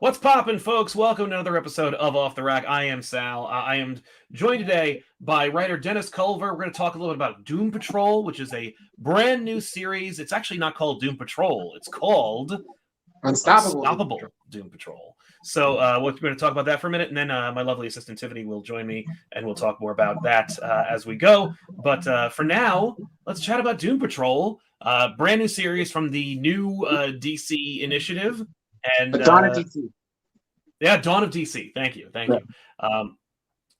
What's poppin', folks? Welcome to another episode of Off the Rack. I am Sal. I am joined today by writer Dennis Culver. We're going to talk a little bit about Doom Patrol, which is a brand new series. It's actually not called Doom Patrol. It's called Unstoppable Doom Patrol. So we're going to talk about that for a minute, and then my lovely assistant Tiffany will join me, and we'll talk more about that as we go. But for now, let's chat about Doom Patrol, brand new series from the new DC initiative. And Dawn of DC. Yeah, Dawn of DC. Thank you.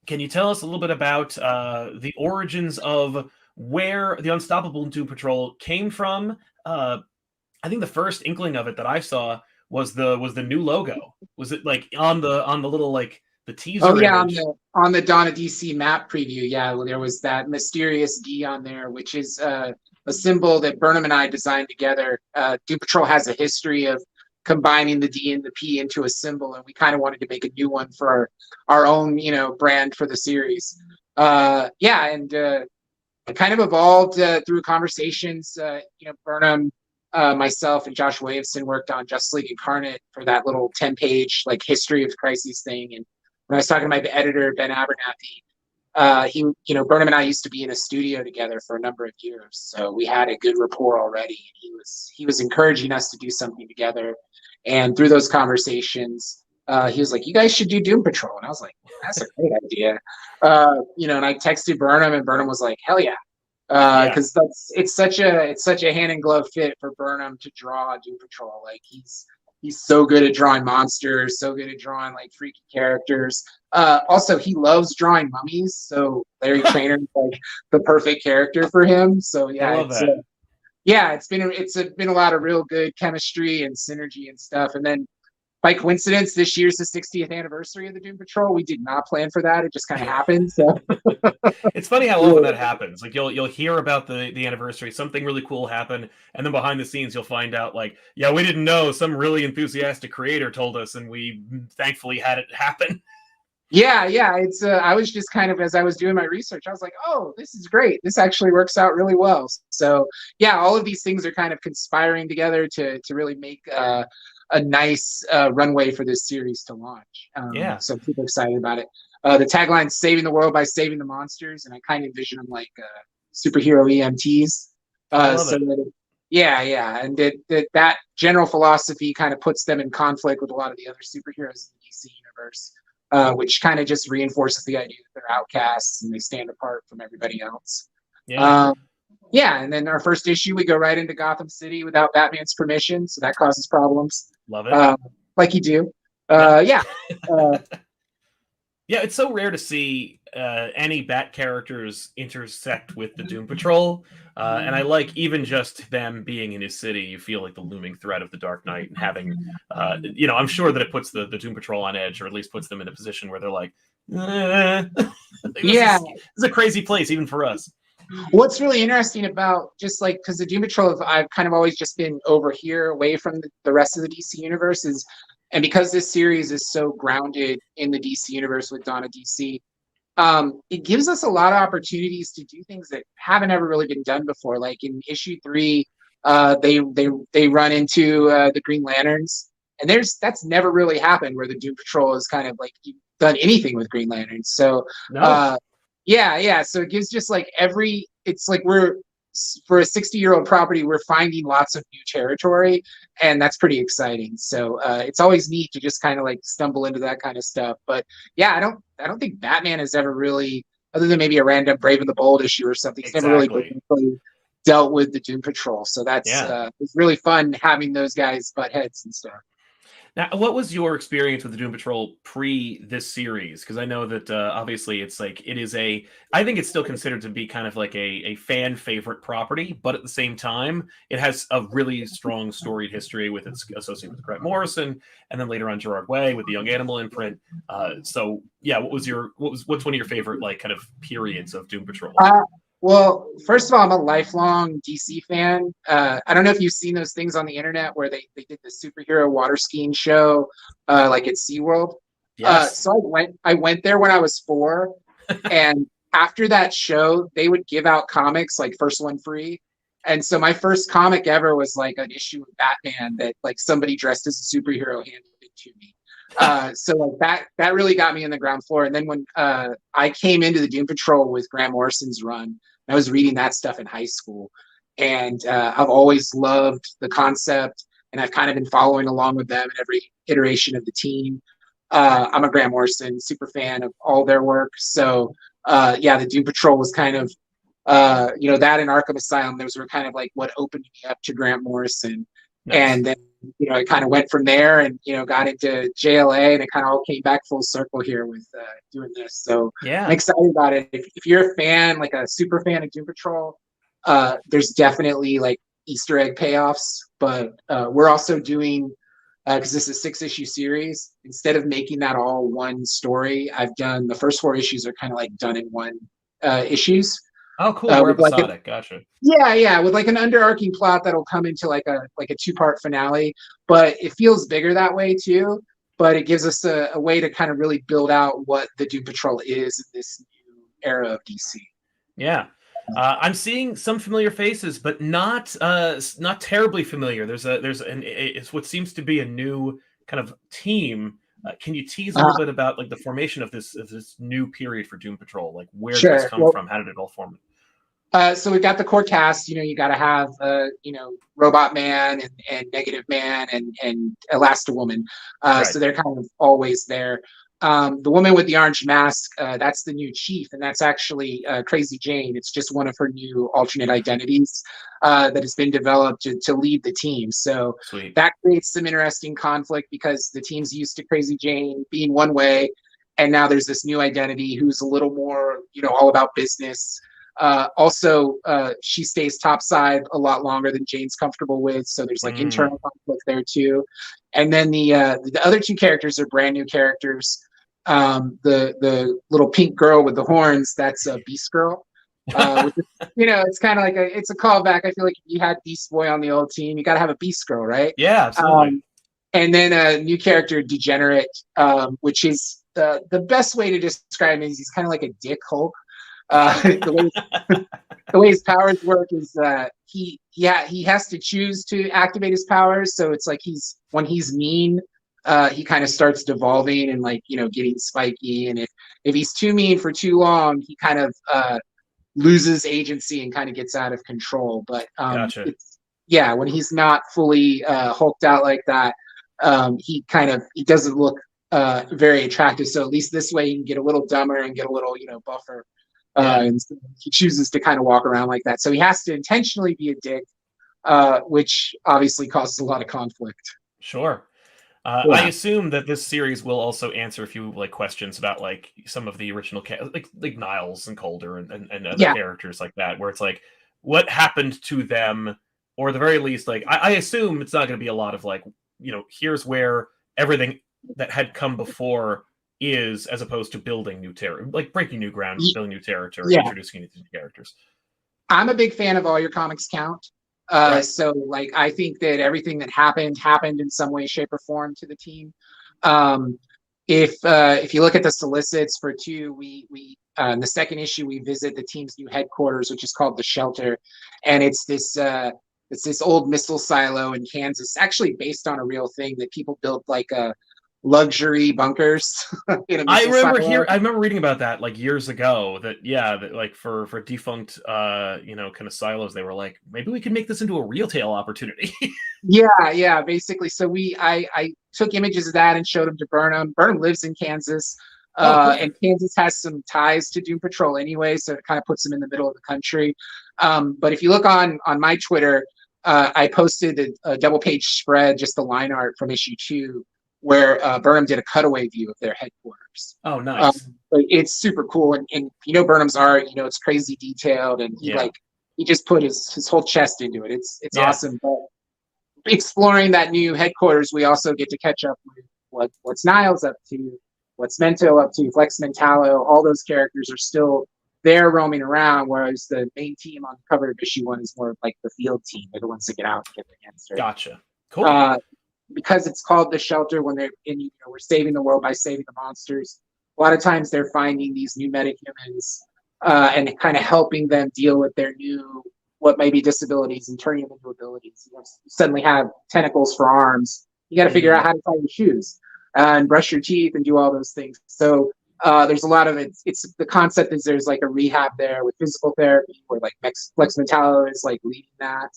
Can you tell us a little bit about the origins of where the Unstoppable Doom Patrol came from? I think the first inkling of it that I saw was the new logo. Was it like on the little like the teaser? Oh yeah, image? on the Dawn of DC map preview. Yeah, well, there was that mysterious D on there, which is a symbol that Burnham and I designed together. Doom Patrol has a history of combining the D and the P into a symbol, and we kind of wanted to make a new one for our own, brand for the series. It kind of evolved through conversations. Burnham, myself, and Josh Williamson worked on Justice League Incarnate for that little 10-page like history of crises thing. And when I was talking to my editor Ben Abernathy, Burnham and I used to be in a studio together for a number of years, so we had a good rapport already. And he was encouraging us to do something together. And through those conversations, he was like, "You guys should do Doom Patrol." And I was like, "That's a great idea." And I texted Burnham, and Burnham was like, "Hell yeah." Because it's such a hand in glove fit for Burnham to draw Doom Patrol. Like he's so good at drawing monsters, so good at drawing like freaky characters. Also, he loves drawing mummies, so Larry Trainer is like the perfect character for him. So it's been a lot of real good chemistry and synergy and stuff. And then by coincidence, this year's the 60th anniversary of the Doom Patrol. We did not plan for that. It just kind of happened. So it's funny how often that happens. Like you'll hear about the anniversary, something really cool happened, and then behind the scenes you'll find out like, yeah, we didn't know. Some really enthusiastic creator told us, and we thankfully had it happen. Yeah. It's I was just kind of, as I was doing my research, I was like, oh, this is great. This actually works out really well. So yeah, all of these things are kind of conspiring together to really make a nice runway for this series to launch. So I'm super excited about it. The tagline is "Saving the world by saving the monsters," and I kind of envision them like superhero EMTs. And that general philosophy kind of puts them in conflict with a lot of the other superheroes in the DC universe. Which kind of just reinforces the idea that they're outcasts and they stand apart from everybody else. And then our first issue, we go right into Gotham City without Batman's permission, so that causes problems. Love it. Like you do. It's so rare to see any Bat characters intersect with the Doom Patrol. And I like even just them being in his city, you feel like the looming threat of the Dark Knight and having, I'm sure that it puts the Doom Patrol on edge, or at least puts them in a position where they're like, this is a crazy place, even for us. What's really interesting about just like, because the Doom Patrol, I've kind of always just been over here away from the rest of the DC universe and because this series is so grounded in the DC universe with Dawn of DC, it gives us a lot of opportunities to do things that haven't ever really been done before. Like in issue 3, they run into the Green Lanterns, and that's never really happened where the Doom Patrol has kind of like done anything with Green Lanterns. So so it gives just like it's like we're, for a 60-year-old property, we're finding lots of new territory, and that's pretty exciting. So it's always neat to just kind of like stumble into that kind of stuff. But yeah, I don't think Batman has ever really, other than maybe a random Brave and the Bold issue or something, he's never really dealt with the Doom Patrol. So that's it's really fun having those guys butt heads and stuff. Now, what was your experience with the Doom Patrol pre this series? Because I know that obviously it's like I think it's still considered to be kind of like a fan favorite property, but at the same time, it has a really strong storied history with its association with Grant Morrison, and then later on Gerard Way with the Young Animal imprint. What's one of your favorite like kind of periods of Doom Patrol? Well, first of all, I'm a lifelong DC fan. I don't know if you've seen those things on the internet where they did the superhero water skiing show, like at SeaWorld. Yes. So I went there when I was 4, and after that show, they would give out comics, like first one free. And so my first comic ever was like an issue of Batman that like somebody dressed as a superhero handed it to me. So like that really got me in the ground floor. And then when I came into the Doom Patrol with Grant Morrison's run, I was reading that stuff in high school, and I've always loved the concept, and I've kind of been following along with them in every iteration of the team. I'm a Grant Morrison super fan of all their work, so yeah, the Doom Patrol was kind of that and Arkham Asylum. Those were kind of like what opened me up to Grant Morrison, Nice. and then it kind of went from there, and got into JLA, and it kind of all came back full circle here with doing this. So Yeah. I'm excited about it. If you're a fan, like a super fan of Doom Patrol, there's definitely like Easter egg payoffs, but we're also doing, because this is a 6-issue series, instead of making that all one story, I've done the first 4 issues are kind of like done in one issues. Oh, cool. More With like episodic. Gotcha. yeah, with like an underarching plot that'll come into like a 2-part finale, but it feels bigger that way too. But it gives us a way to kind of really build out what the Doom Patrol is in this new era of DC. Yeah. I'm seeing some familiar faces, but not terribly familiar. It's what seems to be a new kind of team. Can you tease a little bit about like the formation of this new period for Doom Patrol? Like where did this come from? How did it all form? So we've got the core cast. You got to have Robot Man and Negative Man and Elasti-Woman. Right. So they're kind of always there. The woman with the orange mask, that's the new chief, and that's actually Crazy Jane. It's just one of her new alternate identities that has been developed to lead the team. So Sweet. That creates some interesting conflict because the team's used to Crazy Jane being one way, and now there's this new identity who's a little more, all about business. Also, she stays topside a lot longer than Jane's comfortable with, so there's like internal conflict there too. And then the other 2 characters are brand new characters. The little pink girl with the horns, that's a Beast Girl. Which is, it's kind of like it's a callback. I feel like if you had Beast Boy on the old team, you got to have a Beast Girl, right? Yeah, absolutely. And then a new character, Degenerate, which is the best way to describe him is he's kind of like a dick Hulk. The way his powers work is he has to choose to activate his powers. So it's like when he's mean, he kind of starts devolving and like getting spiky. And if he's too mean for too long, he kind of loses agency and kind of gets out of control. But Gotcha. When he's not fully hulked out like that, he doesn't look very attractive. So at least this way he can get a little dumber and get a little buffer. And so he chooses to kind of walk around like that. So he has to intentionally be a dick, which obviously causes a lot of conflict. Sure. I assume that this series will also answer a few like questions about like some of the original like Niles and Calder and other characters like that, where it's like what happened to them, or at the very least, like I assume it's not going to be a lot of like here's where everything that had come before is, as opposed to building new territory, like breaking new ground, building new territory, introducing new characters. I'm a big fan of all your comics count. So like I think that everything that happened in some way, shape, or form to the team. If you look at the solicits for 2, we in the 2nd issue we visit the team's new headquarters, which is called the Shelter, and it's this old missile silo in Kansas, actually based on a real thing that people built like luxury bunkers. I remember reading about that like years ago. That like for defunct kind of silos, they were like, maybe we can make this into a retail opportunity. yeah, basically. So I took images of that and showed them to Burnham. Burnham lives in Kansas, and Kansas has some ties to Doom Patrol anyway, so it kind of puts them in the middle of the country. But if you look on my Twitter, I posted a double-page spread, just the line art from issue 2. Where Burnham did a cutaway view of their headquarters. Oh, nice! But it's super cool, and Burnham's art, it's crazy detailed, and he just put his whole chest into it. It's awesome. But exploring that new headquarters, we also get to catch up with what's Niles up to, what's Mento up to, Flex Mentalo. All those characters are still there roaming around, whereas the main team on the cover of issue 1 is more like the field team. They're the ones that get out and get the answer. Gotcha. Cool. Because it's called the Shelter, when they're in, we're saving the world by saving the monsters. A lot of times they're finding these new metahumans and kind of helping them deal with their new, what may be disabilities, and turning them into abilities. You suddenly have tentacles for arms. You got to figure out how to tie your shoes. and brush your teeth and do all those things. So there's a lot of it. It's the concept is there's like a rehab there with physical therapy where like Lex Metallo is like leading that.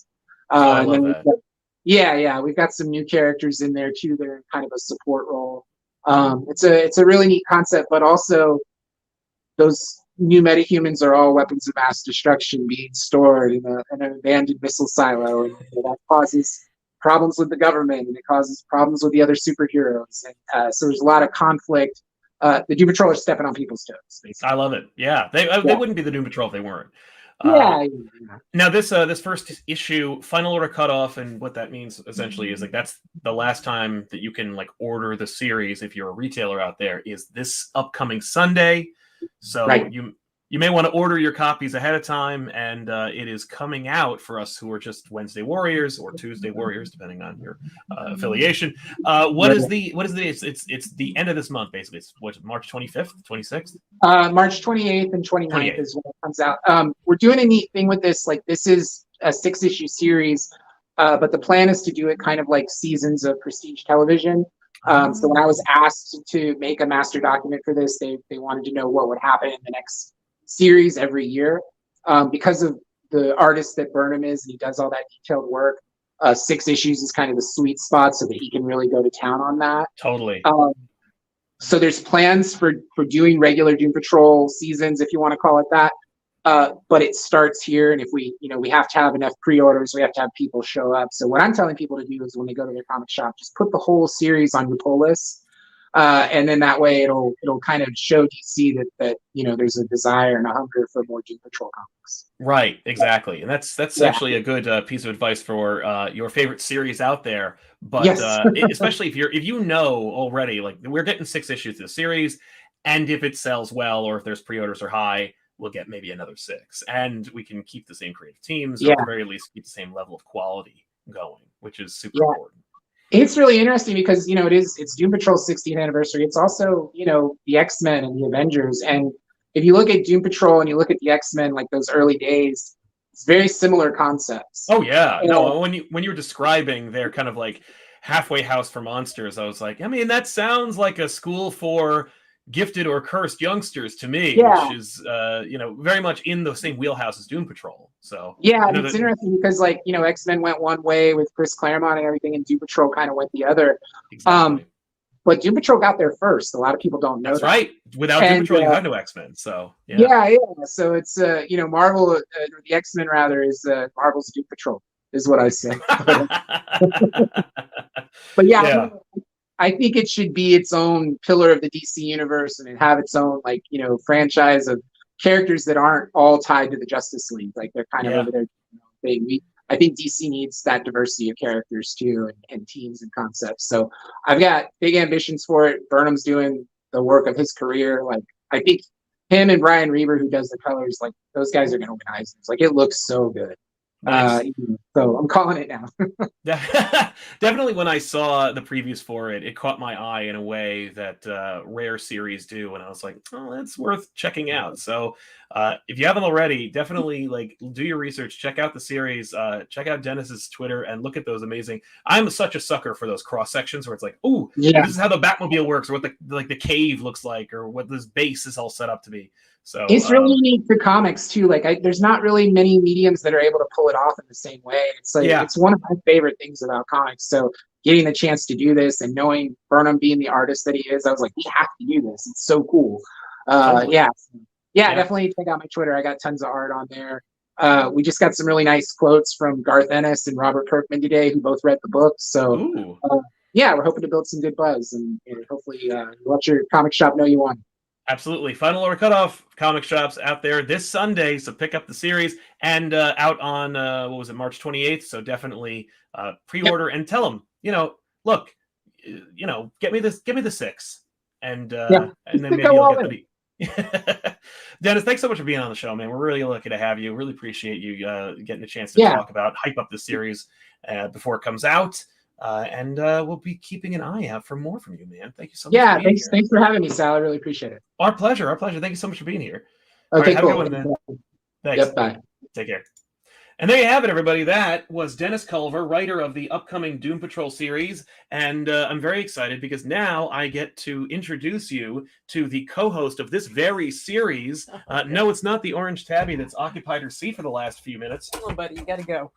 Oh, I And love then that. we've got some new characters in there too. They're in kind of a support role. It's a really neat concept, but also those new metahumans are all weapons of mass destruction being stored in an abandoned missile silo, and that causes problems with the government, and it causes problems with the other superheroes, and so there's a lot of conflict. The Doom Patrol are stepping on people's toes, basically. I love it. Yeah, they wouldn't be the Doom Patrol if they weren't. Yeah. Now this first issue, final order cutoff, and what that means essentially is like that's the last time that you can like order the series if you're a retailer out there is this upcoming Sunday. So Right. you may want to order your copies ahead of time, and it is coming out for us who are just Wednesday Warriors or Tuesday Warriors, depending on your affiliation. What is the it's the end of this month basically. It's what, March 25th, 26th? March 28th and 29th is when it comes out. We're doing a neat thing with this. Like this is a 6-issue series, but the plan is to do it kind of like seasons of prestige television. So when I was asked to make a master document for this, they wanted to know what would happen in the next series every year. Because of the artist that Burnham is, and he does all that detailed work, 6 issues is kind of the sweet spot so that he can really go to town on that. Totally. So there's plans for doing regular Doom Patrol seasons, if you want to call it that. But it starts here, and if we have to have enough pre-orders, we have to have people show up. So what I'm telling people to do is when they go to their comic shop, just put the whole series on your pull list, and then that way it'll kind of show DC that there's a desire and a hunger for more Doom Patrol comics. Right, exactly, and that's actually a good piece of advice for your favorite series out there. But Yes. Especially if you know already, like we're getting 6 issues of the series, and if it sells well or if there's pre-orders are high, we'll get maybe another 6, and we can keep the same creative teams, or at the very least keep the same level of quality going, which is super important. It's really interesting because it's Doom Patrol's 60th anniversary. It's also the X-Men and the Avengers, and if you look at Doom Patrol and you look at the X-Men, like those early days, it's very similar concepts. Oh yeah, no. When you were describing their kind of like halfway house for monsters, I was like, I mean, that sounds like a school for gifted or cursed youngsters to me, which is very much in the same wheelhouse as Doom Patrol. So it's interesting because X-Men went one way with Chris Claremont and everything, and Doom Patrol kind of went the other. Exactly. But Doom Patrol got there first. A lot of people don't know. That's right. Without Doom Patrol, you have no X-Men. So So it's Marvel, the X-Men rather is Marvel's Doom Patrol is what I say. But I think it should be its own pillar of the DC universe and have its own franchise of characters that aren't all tied to the Justice League. Like they're kind of over there. I think DC needs that diversity of characters too, and teams and concepts. So I've got big ambitions for it. Burnham's doing the work of his career. Like I think him and Brian Reaver, who does the colors, like those guys are going to organize this. Like it looks so good. Nice. So I'm calling it now. Definitely when I saw the previews for it, it caught my eye in a way that rare series do, and I was like, oh, that's worth checking out. So if you haven't already, definitely do your research, check out the series, check out Dennis's Twitter, and look at those amazing. I'm such a sucker for those cross sections where it's like, oh, this is how the Batmobile works, or what the cave looks like, or what this base is all set up to be. So it's really neat for comics too. Like there's not really many mediums that are able to pull it off in the same way. It's like it's one of my favorite things about comics. So getting the chance to do this and knowing Burnham being the artist that he is, I was like, we have to do this. It's so cool. Totally. Definitely check out my Twitter. I got tons of art on there. We just got some really nice quotes from Garth Ennis and Robert Kirkman today, who both read the book. So we're hoping to build some good buzz and hopefully let your comic shop know you won. Absolutely. Final order cutoff, comic shops out there this Sunday. So pick up the series and out on, March 28th. So definitely pre-order and tell them, look, get me the 6. And then maybe you'll get the Dennis, thanks so much for being on the show, man. We're really lucky to have you. Really appreciate you getting a chance to talk about, hype up the series before it comes out. And we'll be keeping an eye out for more from you, man. Thank you so much. Yeah, thanks for having me, Sal. I really appreciate it. Our pleasure. Thank you so much for being here. Okay, All right, cool. have a good one, man. Thanks. Yep, bye. Take care. And there you have it, everybody. That was Dennis Culver, writer of the upcoming Doom Patrol series. And I'm very excited because now I get to introduce you to the co-host of this very series. No, it's not the orange tabby that's occupied her seat for the last few minutes. Come on, buddy, you gotta go.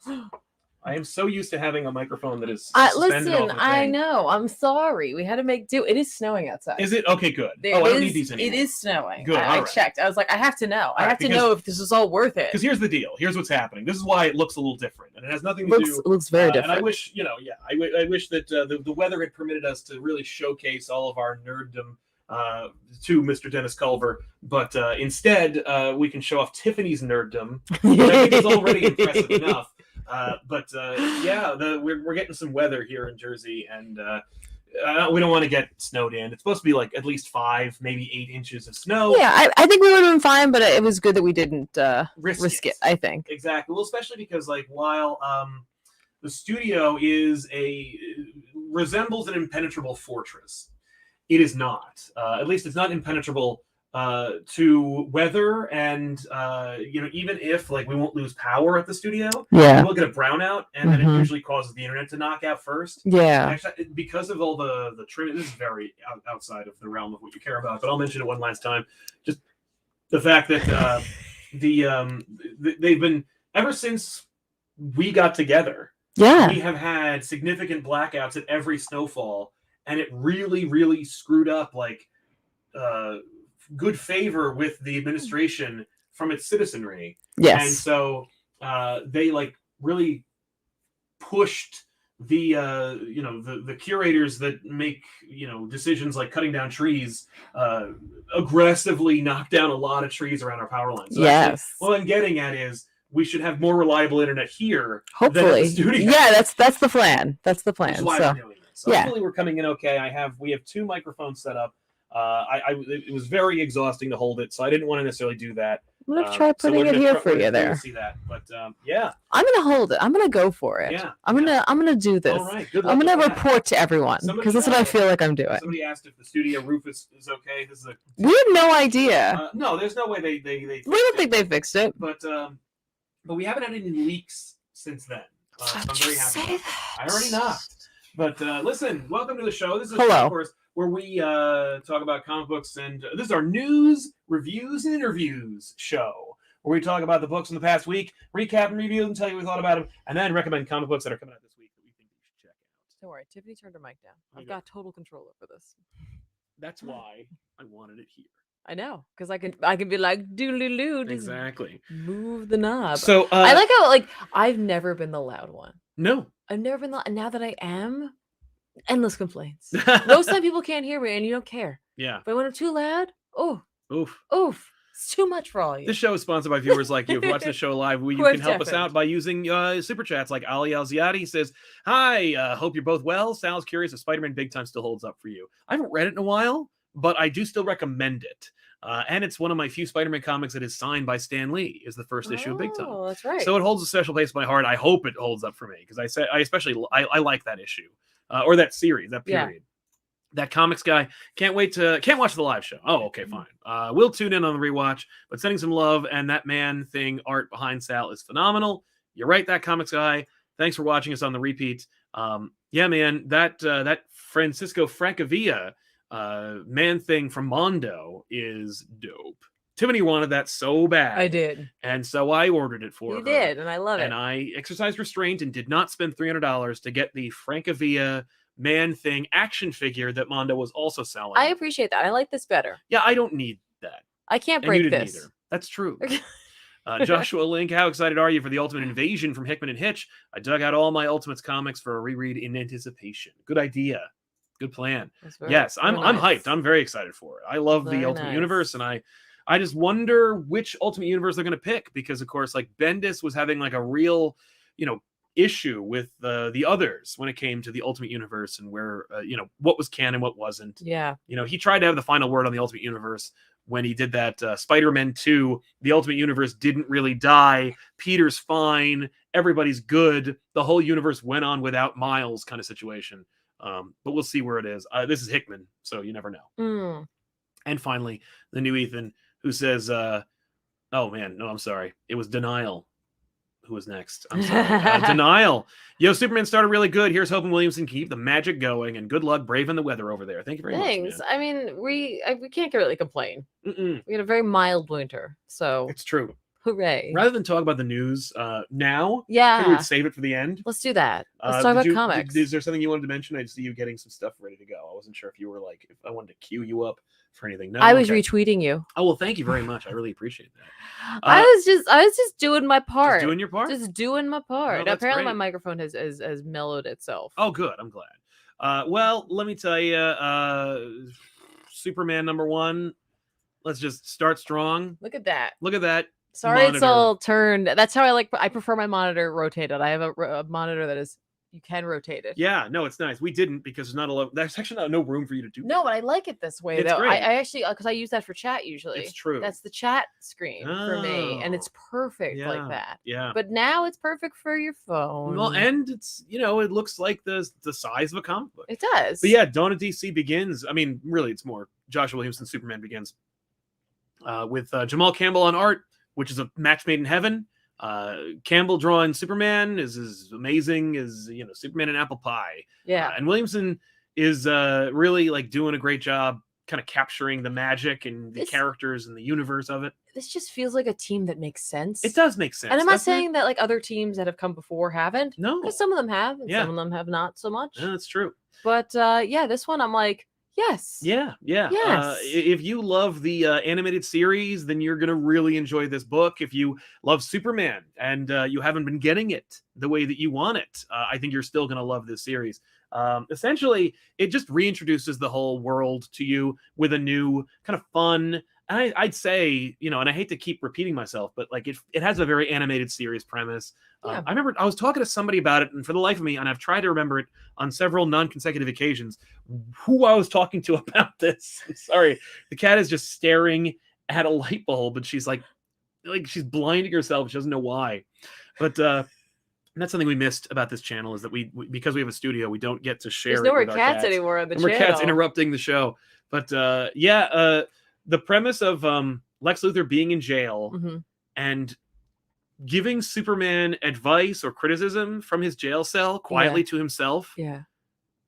I am so used to having a microphone that is suspended Listen, off a I thing. know. I'm sorry. We had to make do. It is snowing outside. Is it? Okay, good. It I don't is- need these anymore. It is snowing. Good, I all right. checked. I was like, I have to know. I right, have to because- know if this is all worth it. Because here's the deal. Here's what's happening. This is why it looks a little different, and it has nothing to do. It looks very And different. I wish, I wish that the weather had permitted us to really showcase all of our nerddom to Mr. Dennis Culver, but instead we can show off Tiffany's nerddom, which I think is already impressive enough. We're getting some weather here in Jersey, and we don't want to get snowed in. It's supposed to be like at least 5, maybe 8 inches of snow. Yeah, I think we would have been fine, but it was good that we didn't risk it. I think Exactly. Well, especially because while the studio resembles an impenetrable fortress, it is not. At least it's not impenetrable to weather, and even if we won't lose power at the studio, we'll get a brownout, and then it usually causes the internet to knock out first. Yeah. Actually, because of all the trim, this is very outside of the realm of what you care about, but I'll mention it one last time. Just the fact that they've been, ever since we got together, we have had significant blackouts at every snowfall, and it really, really screwed up good favor with the administration from its citizenry. Yes. And so they really pushed the curators that make decisions like cutting down trees, aggressively knock down a lot of trees around our power lines. So Yes. what I'm getting at is we should have more reliable internet here than at Hopefully. the studio. Yeah, that's the plan. That's the plan. Which is why So we're doing this. So yeah. hopefully we're coming in okay. We have 2 microphones set up. It was very exhausting to hold it, so I didn't want to necessarily do that. I'm gonna try putting it here for you there. See that, but yeah. I'm gonna hold it. I'm gonna go for it. Yeah, I'm gonna do this. All right, good luck I'm gonna with that. report to everyone because that's what I feel like I'm doing. Somebody asked if the studio roof is okay. This is a. We have no idea. No, there's no way they. We don't think they fixed it. But we haven't had any leaks since then. So I'm very happy. I already knocked. But listen, welcome to the show. This is a show, of course, where we talk about comic books, and this is our news, reviews, and interviews show, where we talk about the books in the past week, recap and review them, tell you what we thought about them, and then recommend comic books that are coming out this week that we think you should check out. Don't worry, Tiffany turned her mic down. I've got total control over this. That's why I wanted it here. I know, because I can be like doodle-doo, just Exactly. move the knob. So I like how I've never been the loud one. No. I've never been and now that I am, endless complaints. Most time people can't hear me and you don't care. Yeah. But when I'm too loud, Oof. it's too much for all you. This show is sponsored by viewers like you. If you watch the show live, you can help us out by using super chats. Like Ali Al-Ziadi says, "Hi, hope you're both well. Sal's curious if Spider-Man Big Time still holds up for you. I haven't read it in a while, but I do still recommend it. And it's one of my few Spider-Man comics that is signed by Stan Lee. Is the first issue of Big Time. Oh, that's right. So it holds a special place in my heart. I hope it holds up for me because I like that issue or that series, that period." Yeah. That comics guy can't watch the live show. Oh, okay, fine. We'll tune in on the rewatch, but sending some love, and that Man Thing art behind Sal is phenomenal. You're right, that comics guy. Thanks for watching us on the repeat. Yeah, man, that Francisco Francavilla Man Thing from Mondo is dope. Tiffany wanted that so bad. I did. And so I ordered it for her. You did, and I love it. And I exercised restraint and did not spend $300 to get the Francavilla Man Thing action figure that Mondo was also selling. I appreciate that. I like this better. Yeah, I don't need that. I can't And break you didn't this. either. That's true. Joshua Link, how excited are you for the Ultimate Invasion from Hickman and Hitch? I dug out all my Ultimates comics for a reread in anticipation. Good idea. Good plan. Yes, I'm hyped. I'm very excited for it. I love the Ultimate Universe, and I just wonder which Ultimate Universe they're going to pick because, of course, Bendis was having a real, issue with the others when it came to the Ultimate Universe and where what was canon, what wasn't. Yeah. He tried to have the final word on the Ultimate Universe when he did that Spider-Man 2. The Ultimate Universe didn't really die. Peter's fine. Everybody's good. The whole universe went on without Miles kind of situation. But we'll see where it is. This is Hickman, so you never know. Mm. And finally, the new Ethan who says, oh man, no, I'm sorry. It was Denial. who was next? I'm sorry. Denial. Yo, Superman started really good. Here's hoping Williamson can keep the magic going, and good luck braving the weather over there. Thank you very Thanks. much, man. I mean, we can't really complain. Mm-mm. We had a very mild winter, so It's true. hooray. Rather than talk about the news now, maybe Yeah, we'd save it for the end. let's do that. Let's talk about comics. Is there something you wanted to mention? I see you getting some stuff ready to go. I wasn't sure if you were like, if I wanted to cue you up for anything. No, I was okay. retweeting you. Oh well, thank you very much. I really appreciate that. I was just doing my part. Just doing your part. Just doing my part. No, that's Apparently, my great. microphone has mellowed itself. Oh, good. I'm glad. Well, let me tell you, Superman #1. Let's just start strong. Look at that. Look at that. Sorry, it's monitor. all turned. That's how I prefer my monitor rotated. I have a monitor that is you can rotate it. Yeah, no, it's nice. We didn't because there's not a lot. There's actually no room for you to do. No, but I like it this way It's though. great. I actually because I use that for chat usually. It's true. That's the chat screen for me, and it's perfect Yeah. like that. Yeah. But now it's perfect for your phone. Well, and it's it looks like the size of a comic book. It does. But yeah, Dawn of DC begins. I mean, really, it's more Joshua Williamson's Superman begins with Jamal Campbell on art, which is a match made in heaven. Campbell drawing Superman is as amazing as Superman and Apple Pie. Yeah. And Williamson is really like doing a great job kind of capturing the magic and the characters and the universe of it. This just feels like a team that makes sense. It does make sense. And I'm not saying that like other teams that have come before haven't. No. Because some of them have, and Yeah. some of them have not so much. Yeah, that's true. But yeah, this one I'm like, yes. Yeah. Yes. If you love the animated series, then you're gonna really enjoy this book. If you love Superman and you haven't been getting it the way that you want it, I think you're still gonna love this series. Essentially, it just reintroduces the whole world to you with a new kind of fun. And I'd say, and I hate to keep repeating myself, but like it has a very animated series premise. Yeah. I remember I was talking to somebody about it, and for the life of me, and I've tried to remember it on several non-consecutive occasions, who I was talking to about this. I'm sorry, the cat is just staring at a light bulb, and she's like she's blinding herself. She doesn't know why, but that's something we missed about this channel is that we because we have a studio, we don't get to share. There's no more with our cats anymore on the channel. channel. Cats interrupting the show, but the premise of Lex Luthor being in jail and giving Superman advice or criticism from his jail cell quietly to himself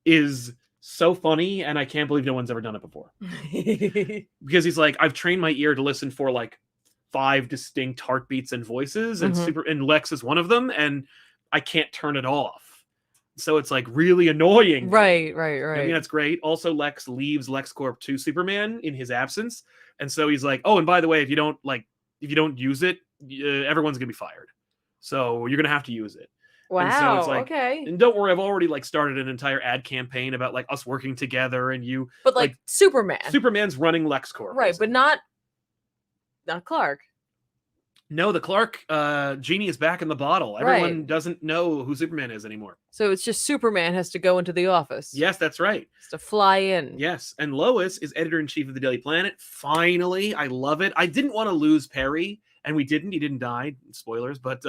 is so funny, and I can't believe no one's ever done it before. Because he's like, I've trained my ear to listen for like 5 distinct heartbeats and voices, and and Lex is one of them, and I can't turn it off. So it's like really annoying. Right. I mean, that's great. Also, Lex leaves LexCorp to Superman in his absence. And so he's like, oh, and by the way, if you don't use it, everyone's going to be fired. So you're going to have to use it. Wow. And so it's like, okay. And don't worry, I've already started an entire ad campaign about like us working together and you. But like Superman's running LexCorp. Right, basically. but not Clark. No, the Clark genie is back in the bottle. Everyone doesn't know who Superman is anymore. So it's just Superman has to go into the office. Yes, that's right. Has to fly in. Yes, and Lois is editor-in-chief of the Daily Planet. Finally, I love it. I didn't want to lose Perry, and we didn't. He didn't die. Spoilers, but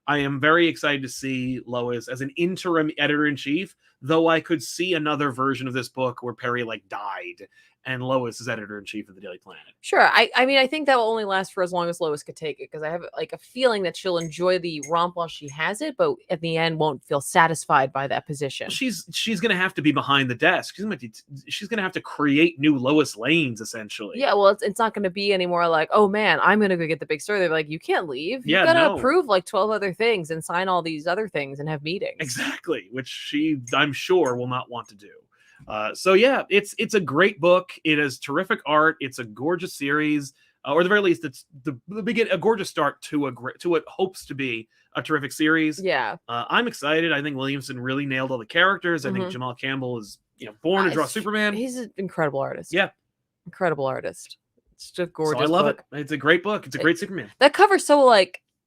I am very excited to see Lois as an interim editor-in-chief, though I could see another version of this book where Perry died and Lois is editor-in-chief of the Daily Planet. Sure. I mean, I think that will only last for as long as Lois could take it, because I have a feeling that she'll enjoy the romp while she has it, but at the end won't feel satisfied by that position. She's going to have to be behind the desk. She's going to have to create new Lois Lanes, essentially. Yeah, well, it's not going to be anymore like, oh man, I'm going to go get the big story. They're like, you can't leave. You've got to approve 12 other things and sign all these other things and have meetings. Exactly, which she, I'm sure, will not want to do. So yeah, it's a great book. It has terrific art. It's a gorgeous series, or at the very least, it's a gorgeous start to what hopes to be a terrific series. Yeah, I'm excited. I think Williamson really nailed all the characters. I think Jamal Campbell is born to draw Superman. He's an incredible artist. Yeah, incredible artist. It's just gorgeous. So I love book. it. It's a great book. It's a great Superman. That cover's so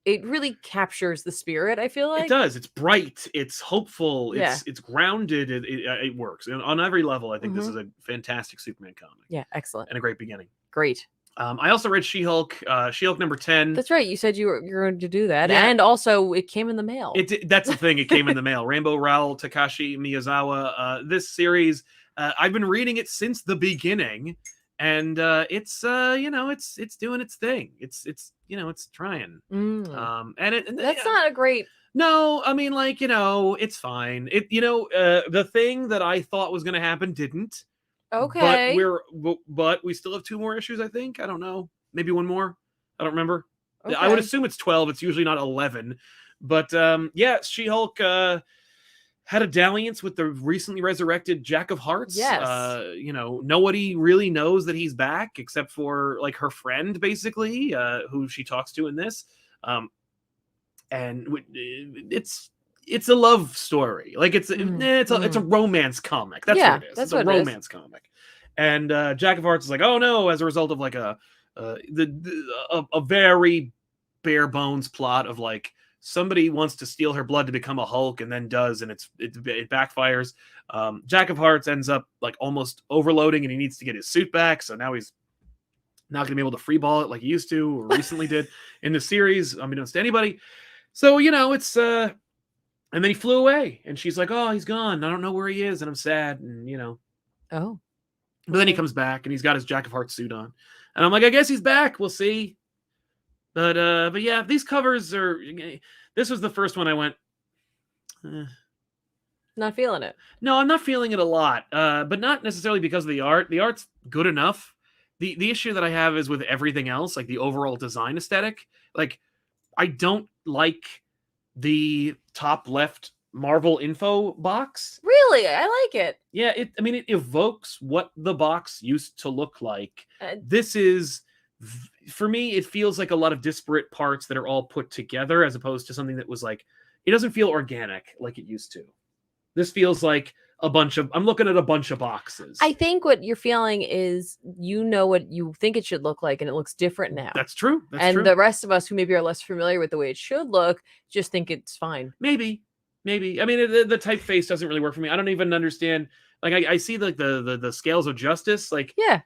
it really captures the spirit, I feel like. It does. It's bright. It's hopeful. Yeah. It's grounded. It works. And on every level, I think this is a fantastic Superman comic. Yeah, excellent. And a great beginning. Great. I also read She-Hulk, She-Hulk #10. That's right. You said you're going to do that. Yeah. And also, it came in the mail. That's the thing. It came in the mail. Rainbow Rowell, Takashi Miyazawa. This series, I've been reading it since the beginning. And it's doing its thing. It's it's trying. Mm. And That's not a great. no, I mean, like, it's fine. The thing that I thought was going to happen didn't. Okay. But we still have 2 more issues, I think. I don't know. Maybe 1 more. I don't remember. Okay. I would assume it's 12. It's usually not 11. But yeah, She-Hulk had a dalliance with the recently resurrected Jack of Hearts. Yes. Nobody really knows that he's back except for like her friend, basically, who she talks to in this. And it's a love story. Like it's a romance comic. That's what it is. It's a romance comic. And Jack of Hearts is like, oh no, as a result of like a very bare bones plot of like somebody wants to steal her blood to become a Hulk and then does, and it backfires. Jack of Hearts ends up like almost overloading and he needs to get his suit back. So now he's not going to be able to free ball it like he used to or recently did in the series, unbeknownst to anybody. So, it's, and then he flew away and she's like, oh, he's gone. I don't know where he is. And I'm sad. And, Oh, but then he comes back and he's got his Jack of Hearts suit on. And I'm like, I guess he's back. We'll see. But yeah, these covers this was the first one I went, not feeling it. No, I'm not feeling it a lot. But not necessarily because of the art. The art's good enough. The issue that I have is with everything else, like the overall design aesthetic. Like, I don't like the top left Marvel info box. Really? I like it. Yeah, it evokes what the box used to look like. This is, for me, it feels like a lot of disparate parts that are all put together as opposed to something that was like, it doesn't feel organic like it used to. This feels like I'm looking at a bunch of boxes. I think what you're feeling is what you think it should look like and it looks different now. That's true. The rest of us who maybe are less familiar with the way it should look just think it's fine. Maybe. I mean, the typeface doesn't really work for me. I don't even understand. Like, I see like the scales of justice. Like, yeah,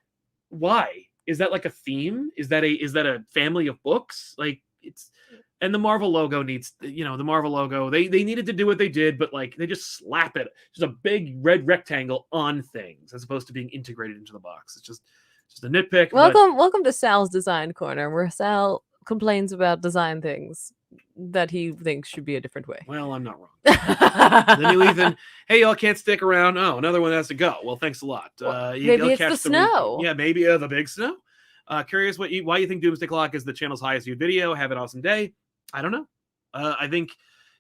why is that like a theme? Is that a family of books? Like, and the Marvel logo needs, the Marvel logo. They needed to do what they did, but like they just slap it, just a big red rectangle on things as opposed to being integrated into the box. It's just a nitpick. Welcome to Sal's Design Corner, where Sal complains about design things that he thinks should be a different way. Well, I'm not wrong. The new Ethan, hey, y'all can't stick around. Oh, another one has to go. Well, thanks a lot. Maybe it's the snow. Yeah, maybe the big snow. Curious why you think Doomsday Clock is the channel's highest viewed video. Have an awesome day. I don't know. I think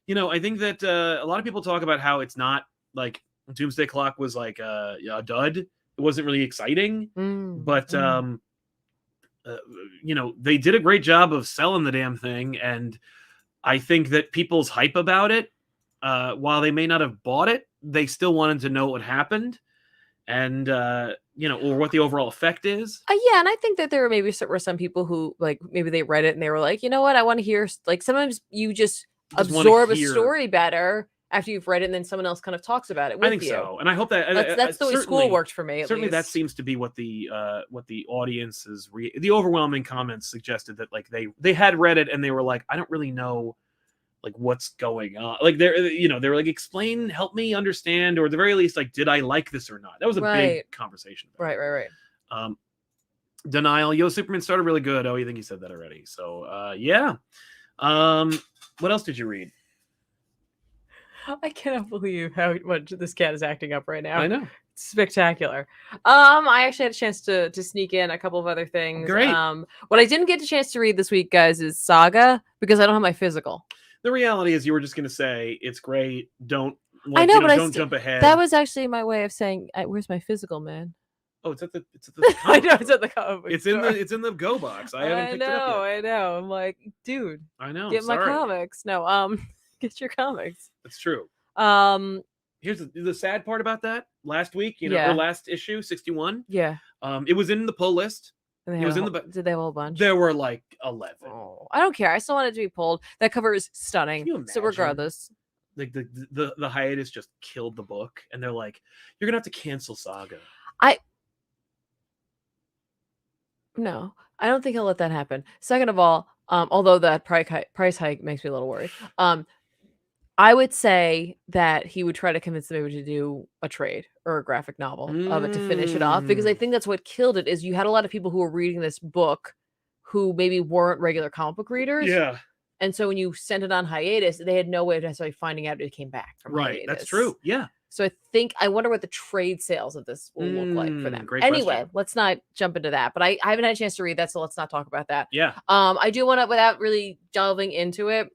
that a lot of people talk about how it's not like Doomsday Clock was like a dud. It wasn't really exciting, but they did a great job of selling the damn thing. And I think that people's hype about it, while they may not have bought it, they still wanted to know what happened. And or what the overall effect is. Yeah, and I think that there were some people who like maybe they read it and they were like, you know what, I want to hear. Like sometimes you just absorb a story better after you've read it, and then someone else kind of talks about it with you. I think so, and I hope that that's the way school worked for me. Certainly, that seems to be what the audience's the overwhelming comments suggested, that like they had read it and they were like, I don't really know like what's going on. Like they were like, explain, help me understand, or at the very least, like, did I like this or not? That was a big conversation. Right. Denial. Yo, Superman started really good. Oh, you think he said that already? So yeah. What else did you read? I cannot believe how much this cat is acting up right now. I know. It's spectacular. I actually had a chance to sneak in a couple of other things. Great. What I didn't get a chance to read this week, guys, is Saga, because I don't have my physical. The reality is, you were just going to say it's great. Don't. I know, but don't jump ahead. That was actually my way of saying, "Where's my physical, man?" Oh, it's at the. I know it's at the comic book store. It's in the Go box. I haven't picked it up yet. I know. I'm like, dude. I know. Get my comics. No, get your comics. That's true. Here's the sad part about that. Last week, or last issue, 61. Yeah. It was in the pull list. It was in the. Did they have a whole bunch? There were like 11. Oh, I don't care. I still want it to be pulled. That cover is stunning. So regardless, like the hiatus just killed the book, and they're like, you're gonna have to cancel Saga. No, I don't think he'll let that happen. Second of all, although that price hike makes me a little worried. I would say that he would try to convince them maybe to do a trade or a graphic novel of it to finish it off, because I think that's what killed it. Is you had a lot of people who were reading this book who maybe weren't regular comic book readers. Yeah. And so when you sent it on hiatus, they had no way of necessarily finding out it came back from Right. hiatus. That's true. Yeah. So I wonder what the trade sales of this will look like for them. Great Anyway, question. let's not jump into that. But I haven't had a chance to read that, so let's not talk about that. Yeah. I do want to, without really delving into it,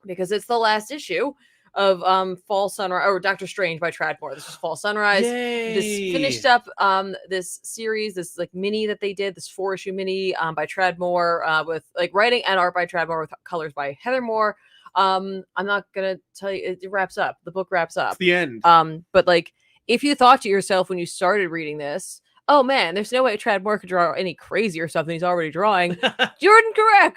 because it's the last issue of Fall Sunrise or Doctor Strange by Tradmore. This is Fall Sunrise. Yay. This finished up this series, this like mini that they did, this 4-issue mini by Tradmore with like writing and art by Tradmore with colors by Heather Moore. I'm not gonna tell you, it wraps up. The book wraps up. It's the end. But like if you thought to yourself when you started reading this, oh man, there's no way Tradmore could draw any crazier stuff than he's already drawing, you're incorrect.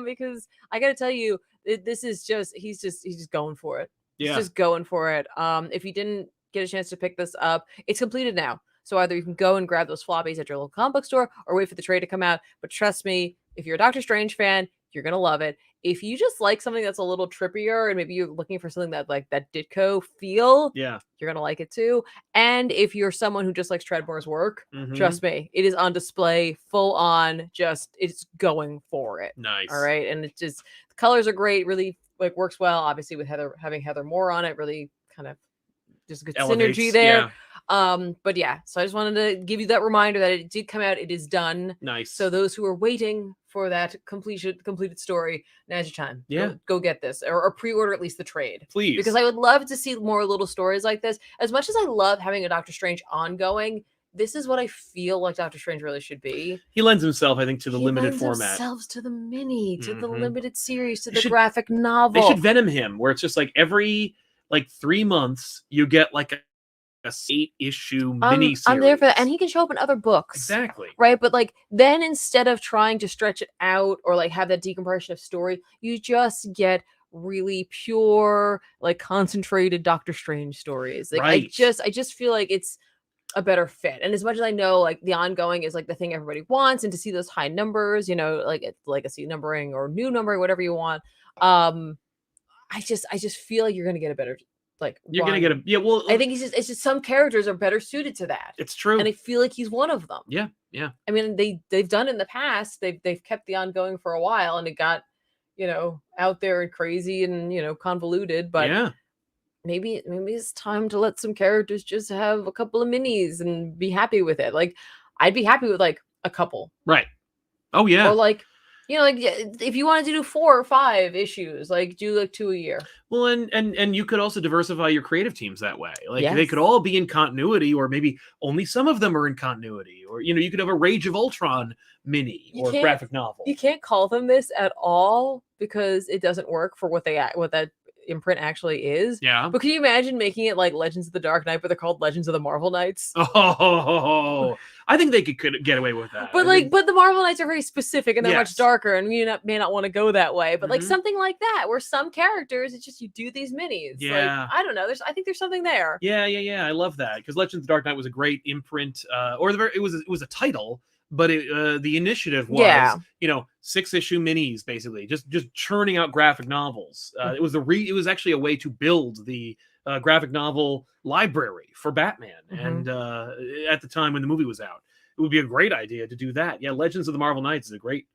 Because I gotta tell you, this is just he's just going for it. Yeah. He's just going for it. If you didn't get a chance to pick this up, it's completed now. So either you can go and grab those floppies at your local comic book store or wait for the trade to come out. But trust me, if you're a Doctor Strange fan, you're gonna love it. If you just like something that's a little trippier and maybe you're looking for something that like that Ditko feel, Yeah. you're gonna like it too. And if you're someone who just likes Tradmore's work, trust me, it is on display, full on. Just it's going for it. Nice. All right, and it's just the colors are great. Really like works well. Obviously, with having Heather Moore on it, really kind of just good Elevates, synergy there. yeah. But yeah, so I just wanted to give you that reminder that it did come out. It is done. Nice. So those who are waiting for that completed story, now's your time. Yeah. Go get this or pre-order at least the trade. Please. Because I would love to see more little stories like this. As much as I love having a Doctor Strange ongoing, this is what I feel like Doctor Strange really should be. He lends himself, I think, to the limited He format. lends himself to the mini, to the Mhm. limited series, to They the graphic novel. They should Venom him, where it's just like every 3 months you get like a 8-issue mini series. I'm there for that. And he can show up in other books. Exactly. Right. But like then instead of trying to stretch it out or like have that decompression of story, you just get really pure, like concentrated Doctor Strange stories. Like Right. I just feel like it's a better fit. And as much as I know like the ongoing is like the thing everybody wants, and to see those high numbers, you know, like it's legacy numbering or new numbering, whatever you want. I just feel like you're gonna get a better You're gonna get a well. I think it's just some characters are better suited to that. It's true. And I feel like he's one of them. Yeah. Yeah. I mean, they've done it in the past. They've kept the ongoing for a while, and it got, you know, out there and crazy and, you know, convoluted. But yeah. maybe it's time to let some characters just have a couple of minis and be happy with it. Like, I'd be happy with like a couple. Right. Oh yeah. Or like, you know, like if you wanted to do 4 or 5 issues, like do like 2 a year. Well, and you could also diversify your creative teams that way. Like they Yes. could all be in continuity, or maybe only some of them are in continuity. Or you could have a Rage of Ultron mini You or can't- graphic novel. You can't call them this at all because it doesn't work for what that imprint actually is. Yeah. But can you imagine making it like Legends of the Dark Knight, but they're called Legends of the Marvel Knights? Oh, I think they could get away with that. But but the Marvel Knights are very specific and they're Yes. much darker, and you may not want to go that way. But like Mhm. something like that, where some characters, it's just you do these minis. Yeah. Like, I don't know. I think there's something there. Yeah. I love that because Legends of the Dark Knight was a great imprint, it was a title, but the initiative was Yeah. 6-issue minis basically, just churning out graphic novels. It was actually a way to build the graphic novel library for Batman, and at the time when the movie was out, it would be a great idea to do that. Yeah, Legends of the Marvel Knights is a great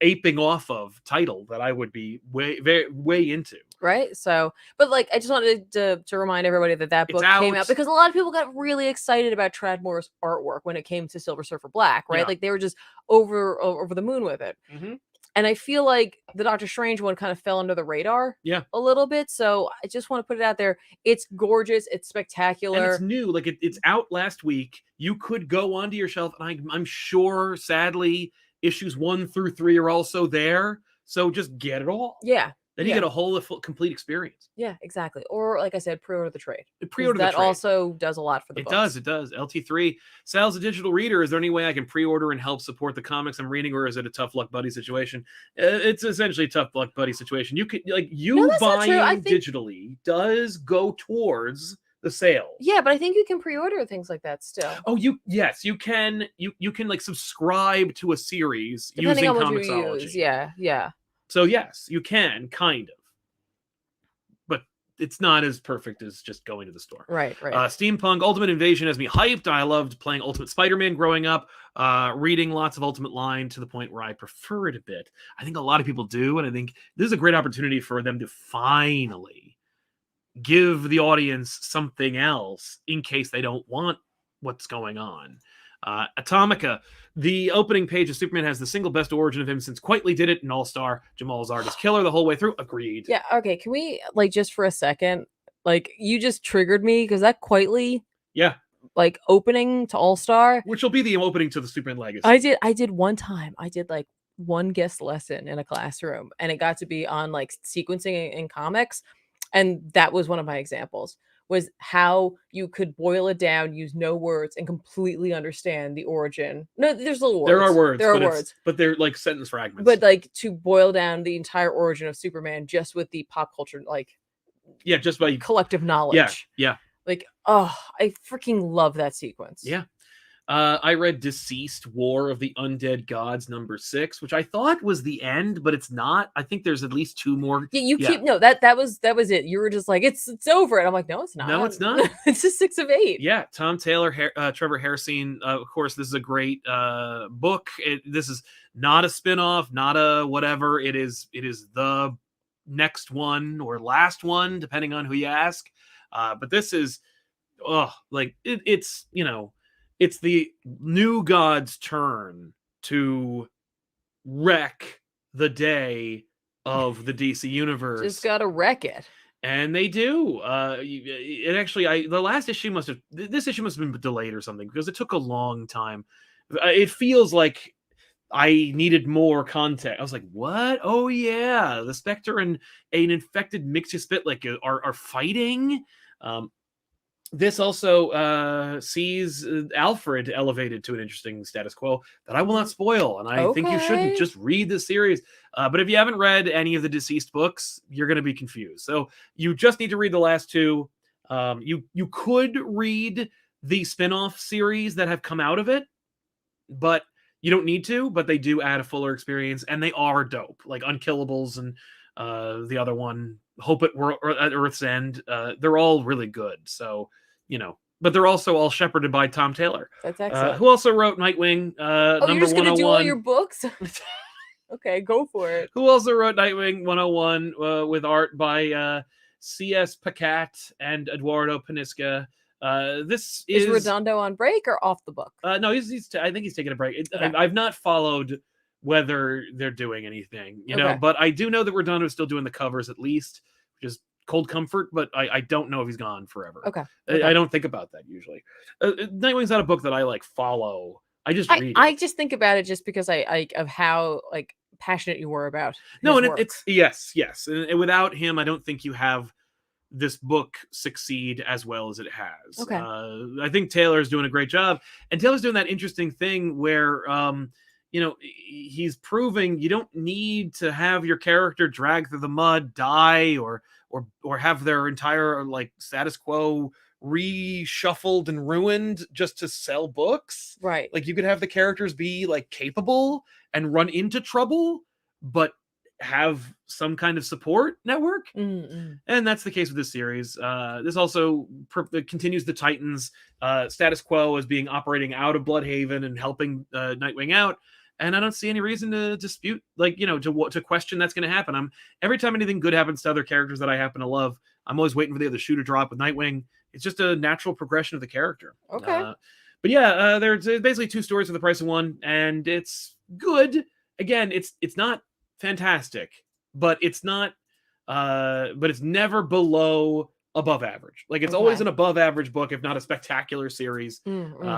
aping off of title that I would be way into. Right. So, but like, I just wanted to remind everybody that It's book came out. out because a lot of people got really excited about Tradmore's artwork when it came to Silver Surfer Black, right? Yeah. Like they were just over the moon with it. Mm-hmm. And I feel like the Doctor Strange one kind of fell under the radar a little bit. So I just want to put it out there. It's gorgeous. It's spectacular. And it's new. Like it's out last week. You could go onto your shelf, and I'm sure, sadly, issues 1 through 3 are also there. So just get it all. Yeah. Then you get a whole complete experience. Yeah, exactly. Or like I said, pre-order the trade. Pre-order the that trade. also does a lot for the books. It does. LT3. Sal's a digital reader. Is there any way I can pre-order and help support the comics I'm reading, or is it a tough luck buddy situation? It's essentially a tough luck buddy situation. You could buying digitally does go towards the sale. Yeah, but I think you can pre-order things like that still. Oh, you can. You can like subscribe to a series Depending using on what Comixology. you use. Yeah. So yes, you can kind of. But it's not as perfect as just going to the store. Right. Steampunk Ultimate Invasion has me hyped. I loved playing Ultimate Spider-Man growing up, reading lots of Ultimate Line to the point where I prefer it a bit. I think a lot of people do, and I think this is a great opportunity for them to finally give the audience something else in case they don't want what's going on. Atomica, the opening page of Superman has the single best origin of him since Quitely did it in All-Star. Jamal's art is killer the whole way through. Agreed. Yeah. Okay. Can we like just for a second? Like you just triggered me because that Quitely, Yeah, like opening to All-Star, which will be the opening to the Superman Legacy. I did one time. I did like one guest lesson in a classroom, and it got to be on like sequencing in comics, and that was one of my examples. Was how you could boil it down, use no words, and completely understand the origin. No, there's little words. There are words. There are words, but they're like sentence fragments. but like to boil down the entire origin of Superman just with the pop culture, like just by collective knowledge. Yeah. Like, oh, I freaking love that sequence. Yeah. I read Deceased War of the Undead Gods #6, which I thought was the end, but it's not. I think there's at least 2 more. Yeah, keep that was it. You were just like, it's over, and I'm like, no, it's not. No, it's not. It's just 6 of 8. Yeah, Tom Taylor, Trevor Hairsine. Of course, this is a great book. This is not a spinoff, not a whatever. It is the next one or last one, depending on who you ask. But this is, it's it's the new God's turn to wreck the day of the DC universe. Just gotta wreck it. And they do. It actually, the last issue this issue must have been delayed or something because it took a long time. It feels like I needed more context. I was like, what? Oh yeah, the Spectre and an infected Mixu-Spitlick are fighting. This also sees Alfred elevated to an interesting status quo that I will not spoil, and I think you shouldn't. Just read the series. But if you haven't read any of the Deceased books, you're going to be confused. So you just need to read the last 2. You could read the spin-off series that have come out of it, but you don't need to. But they do add a fuller experience, and they are dope, like Unkillables and the other one, Hope at Earth's End. They're all really good. So. But they're also all shepherded by Tom Taylor. That's excellent. Who also wrote Nightwing, you're just going to do all your books? Okay, go for it. Who also wrote Nightwing 101 with art by C.S. Pacat and Eduardo Panisca. This is Redondo on break or off the book? No, I think he's taking a break. Okay. I've not followed whether they're doing anything, know, but I do know that Redondo is still doing the covers at least, which is cold comfort, but I don't know if he's gone forever. Okay. I don't think about that usually. Nightwing's not a book that I like follow. I just read it. I just think about it just because I of how like passionate you were about it's yes, and without him I don't think you have this book succeed as well as it has. Okay. I think Taylor's doing a great job, and Taylor's doing that interesting thing where he's proving you don't need to have your character drag through the mud, die, or have their entire like status quo reshuffled and ruined just to sell books. Right. Like you could have the characters be like capable and run into trouble, but have some kind of support network. Mm-mm. And that's the case with this series. This also continues the Titans status quo as being operating out of Bloodhaven and helping Nightwing out. And I don't see any reason to dispute, to question that's going to happen. Every time anything good happens to other characters that I happen to love, I'm always waiting for the other shoe to drop with Nightwing. It's just a natural progression of the character. Okay. But yeah, there's basically 2 stories for the price of 1, and it's good. Again, it's not fantastic, but it's not. But it's never below above average. Like it's always an above average book, if not a spectacular series.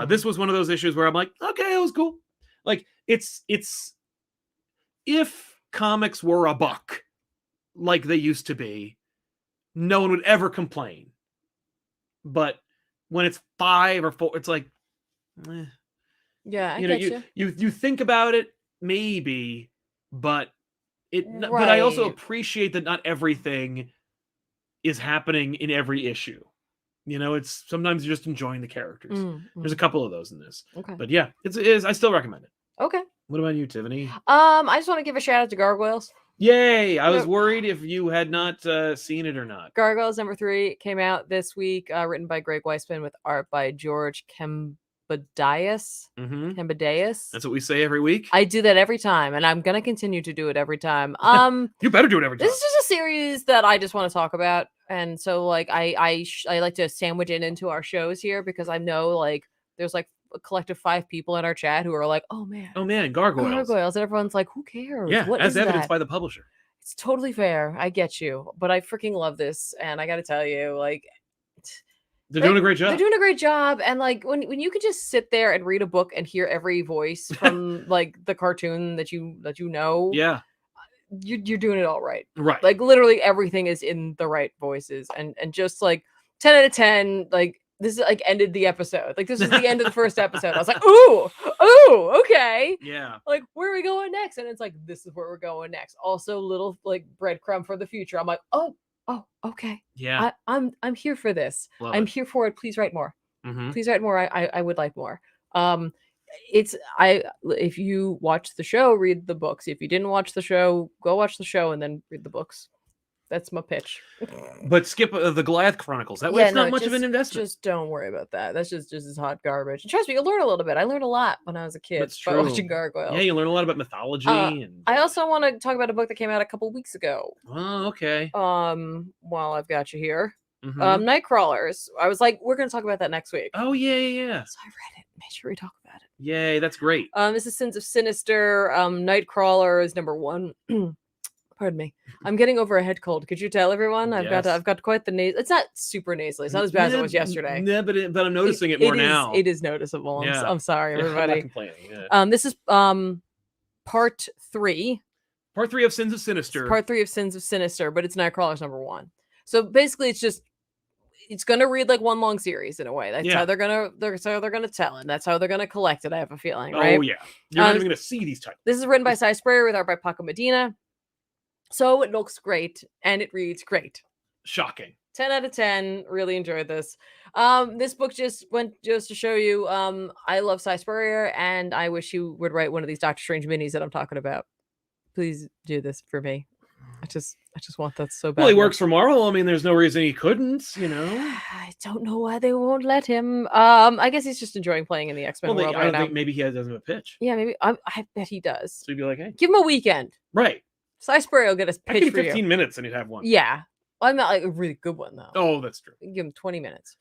This was one of those issues where I'm like, okay, it was cool. Like it's if comics were a buck like they used to be, no one would ever complain. But when it's 5 or 4, it's like, yeah, I get you think about it maybe, but right. But I also appreciate that not everything is happening in every issue. It's sometimes you're just enjoying the characters. There's a couple of those in this. Okay. But yeah, it is. I still recommend it. Okay. What about you, Tiffany? I just want to give a shout out to Gargoyles. Yay! I was Yep. worried if you had not seen it or not. Gargoyles #3 came out this week, written by Greg Weisman with art by George Kembadias. Mm-hmm. Kembadias. That's what we say every week. I do that every time, and I'm gonna continue to do it every time. You better do it every time. This is just a series that I just want to talk about, and so like I like to sandwich it into our shows here because I know like there's like a collective 5 people in our chat who are like, oh man, Gargoyles. and everyone's like, who cares? Yeah, What as is evidenced that? by the publisher. It's totally fair. I get you, but I freaking love this, and I got to tell you, like, They're doing a great job. They're doing a great job, and like when you could just sit there and read a book and hear every voice from like the cartoon that you know, Yeah, you're doing it all right. right. Like literally everything is in the right voices, and just like 10 out of 10, like this is like ended the episode. Like this is the end of the first episode. I was like, ooh, okay. Yeah. Like where are we going next? And it's like this is where we're going next. Also, little like breadcrumb for the future. I'm like, oh, okay. Yeah. I'm here for this. Love I'm it. here for it. Please write more. Mm-hmm. Please write more. I would like more. If you watch the show, read the books. If you didn't watch the show, go watch the show and then read the books. That's my pitch. But skip the Goliath Chronicles. That way it's not much of an investment. Just don't worry about that. That's just as hot garbage. And trust me, you'll learn a little bit. I learned a lot when I was a kid That's by true. watching Gargoyles. Yeah, you learn a lot about mythology. And I also want to talk about a book that came out a couple weeks ago. Oh, okay. While I've got you here. Mhm. Nightcrawlers. I was like, we're gonna talk about that next week. Oh yeah. So I read it. Made sure we talk about it. Yay, that's great. This is Sins of Sinister. Nightcrawler is #1. Pardon me. I'm getting over a head cold. Could you tell everyone? I've got quite the nasal. It's not super nasally. It's not as bad as it was yesterday. Yeah, but I'm noticing it more now. It is noticeable. I'm sorry, everybody. I'm not complaining. Yeah. This is part 3. Part 3 of Sins of Sinister. Part 3 of Sins of Sinister, but it's Nightcrawler's #1. So basically, it's gonna read like one long series in a way. That's how they're gonna tell it. That's how they're gonna collect it. I have a feeling, right? Oh yeah, you're not even gonna see these titles. This is written by Cy Sprayer with art by Paco Medina. So it looks great and it reads great. Shocking. 10 out of 10. Really enjoyed this. This book just to show you. I love Cy Sprayer and I wish he would write one of these Doctor Strange minis that I'm talking about. Please do this for me. I just want that so bad. Well, he works for Marvel. I mean, there's no reason he couldn't, I don't know why they won't let him. I guess he's just enjoying playing in the X-Men world right now. Think maybe he doesn't have a pitch. Yeah, maybe. I bet he does. So he'd be like, hey. Give him a weekend. Right. Cy Sprayer will get a pitch for 15 minutes and he'd have one. Yeah. I'm not like a really good one, though. Oh, that's true. Give him 20 minutes.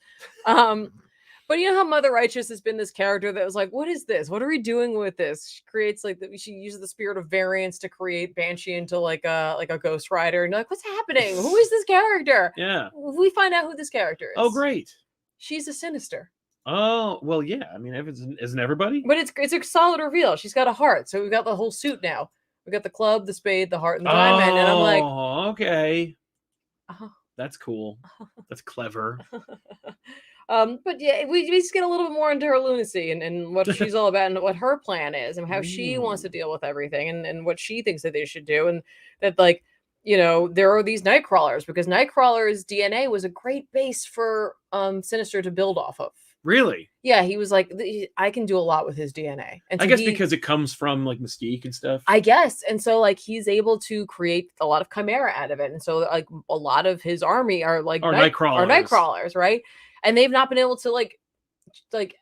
But you know how Mother Righteous has been this character that was like, what is this? What are we doing with this? She creates she uses the spirit of variance to create Banshee into like a Ghost Rider. And you're like, what's happening? Who is this character? Yeah. We find out who this character is. Oh, great. She's a Sinister. Oh, well, yeah. I mean, isn't everybody? But it's a solid reveal. She's got a heart. So we've got the whole suit now. We got the club, the spade, the heart, and the diamond. And I'm like, oh, okay. Uh-huh. That's cool. That's clever. But yeah, we just get a little bit more into her lunacy and what she's all about and what her plan is and how she wants to deal with everything and what she thinks that they should do. And that, like, you know, there are these Nightcrawlers because Nightcrawler's DNA was a great base for Sinister to build off of. Really? Yeah, he was like, I can do a lot with his DNA. And so I guess because it comes from like Mystique and stuff. I guess. And so like he's able to create a lot of chimera out of it. And so like a lot of his army are like Nightcrawlers, right? And they've not been able to like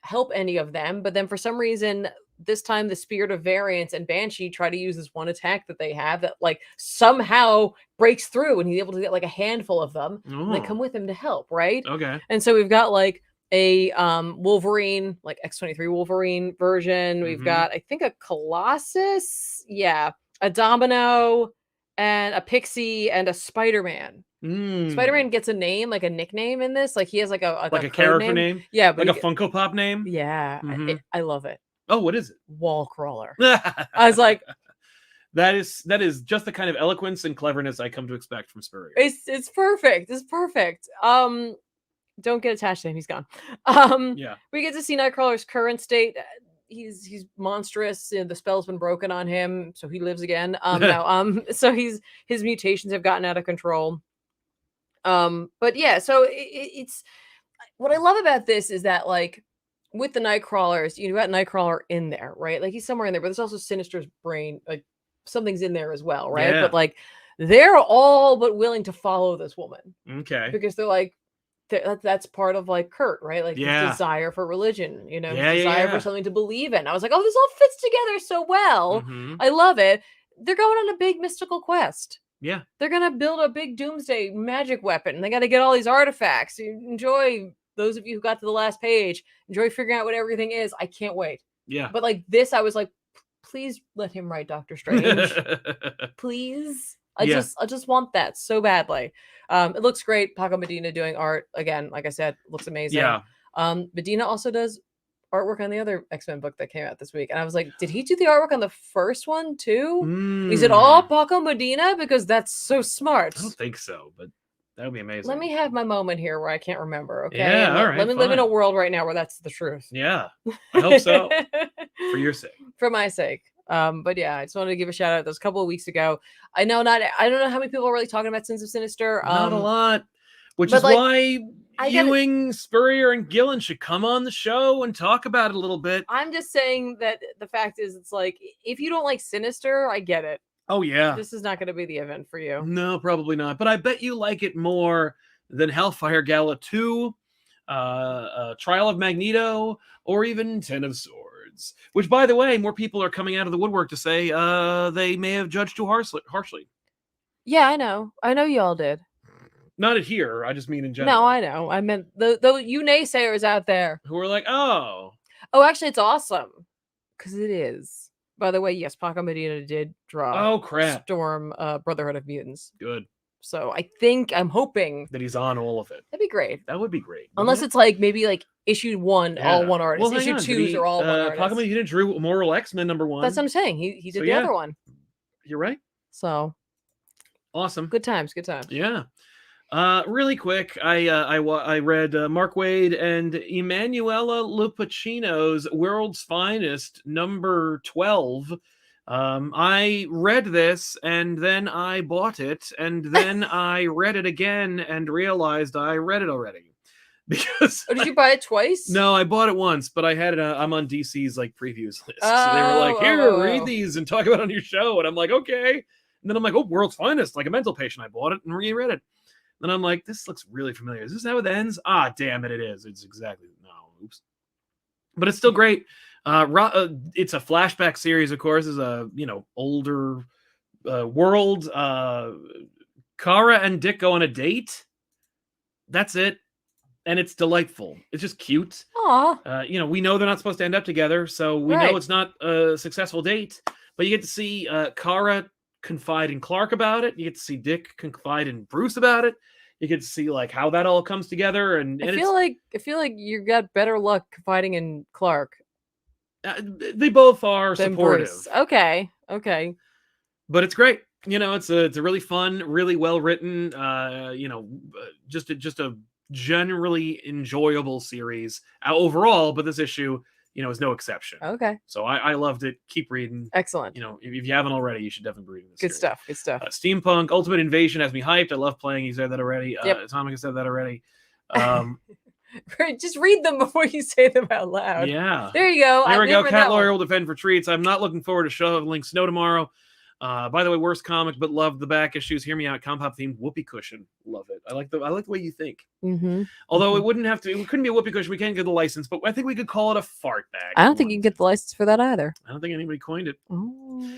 help any of them. But then for some reason, this time the spirit of variance and Banshee try to use this one attack that they have that like somehow breaks through and he's able to get like a handful of them. Oh. And they come with him to help, right? Okay. And so we've got like a Wolverine, like X-23 Wolverine version. We've got, I think, a Colossus, a Domino, and a Pixie, and a Spider-Man. Spider-Man gets a name, like a nickname in this. Like he has like a character name. Yeah, but like a Funko Pop name. Yeah, I love it. Oh, what is it? Wall crawler. I was like, that is just the kind of eloquence and cleverness I come to expect from Spurrier. It's perfect. It's perfect. Don't get attached to him. He's gone. We get to see Nightcrawler's current state. He's monstrous. You know, the spell's been broken on him, so he lives again. So his mutations have gotten out of control. But yeah, so it's what I love about this is that like with the Nightcrawlers, you got Nightcrawler in there, right? Like he's somewhere in there, but there's also Sinister's brain, like something's in there as well, right? Yeah. But like they're all but willing to follow this woman Okay. because they're like that's part of like Kurt, right? Like Yeah. his desire for religion, you know, Yeah, his yeah, desire yeah. for something to believe in. I was like, oh, this all fits together so well. Mhm. I love it. They're going on a big mystical quest. Yeah. They're gonna build a big doomsday magic weapon. They got to get all these artifacts. Enjoy, those of you who got to the last page. Enjoy figuring out what everything is. I can't wait. Yeah. But like this, I was like, please let him write Doctor Strange. Please. I just want that so badly. It looks great. Paco Medina doing art again. Like I said, looks amazing. Yeah. Medina also does artwork on the other X-Men book that came out this week, and I was like, did he do the artwork on the first one too? Is it all Paco Medina? Because that's so smart. I don't think so, but that would be amazing. Let me have my moment here where I can't remember. Okay. Yeah. All right. Let me live in a fine. world right now where that's the truth. Yeah. I hope so. For your sake. For my sake. But yeah, I just wanted to give a shout out. Those couple of weeks ago. I don't know how many people are really talking about Sins of Sinister. Not a lot. Which but, is like, why I gotta- Ewing, Spurrier, and Gillen should come on the show and talk about it a little bit. I'm just saying that the fact is, it's like, if you don't like Sinister, I get it. Oh, yeah. This is not going to be the event for you. No, probably not. But I bet you like it more than Hellfire Gala 2, Trial of Magneto, or even Ten of Swords. Which, by the way, more people are coming out of the woodwork to say they may have judged too harshly. Yeah, I know. I know you all did. Not at here. I just mean in general. No, I know. I meant the you naysayers out there who are like, oh, actually, it's awesome because it is. By the way, yes, Paco Medina did draw. Oh crap! Storm, Brotherhood of Mutants. Good. So I'm hoping that he's on all of it. That'd be great. That would be great. Unless it's like maybe like issue 1, all one artist. Well, issue 2s are all one artist. Paco Medina drew Moral X-Men #1. That's what I'm saying. He did the other one. You're right. So awesome. Good times. Good times. Yeah. Really quick, I read Mark Waid and Emanuela Lupacino's World's Finest #12. I read this and then I bought it and then I read it again and realized I read it already. Because did you buy it twice? No, I bought it once, but I had it. I'm on DC's like previews list, so they were like, "Here, read these and talk about it on your show." And I'm like, "Okay." And then I'm like, "Oh, World's Finest!" Like a mental patient. I bought it and reread it. Then I'm like, "This looks really familiar. Is this how it ends?" Ah, damn it! It is. It's exactly oops. But it's still great. It's a flashback series, of course. Is a older world. Kara and Dick go on a date. That's it. And it's delightful. It's just cute. Aww. We know they're not supposed to end up together, so we know it's not a successful date. But you get to see Kara confide in Clark about it. You get to see Dick confide in Bruce about it. You get to see like how that all comes together. And I feel like you got better luck confiding in Clark. They both are supportive. Bruce. Okay. But it's great. It's a really fun, really well written. Just a generally enjoyable series overall, but this issue is no exception. Okay. So I loved it. Keep reading. Excellent. If you haven't already, you should definitely be reading this. Good stuff. Steampunk Ultimate Invasion has me hyped. I love playing. You said that already. Atomic has said that already. Just read them before you say them out loud. Yeah. There you go. There we go. Cat Lawyer will defend for treats. I'm not looking forward to shoveling snow tomorrow. By the way, worst comic, but love the back issues. Hear me out. ComicPop themed whoopee cushion. Love it. I like the way you think. Mm-hmm. Although it couldn't be a whoopee cushion. We can't get the license, but I think we could call it a fart bag. I don't think you can get the license for that either. I don't think anybody coined it. Oh.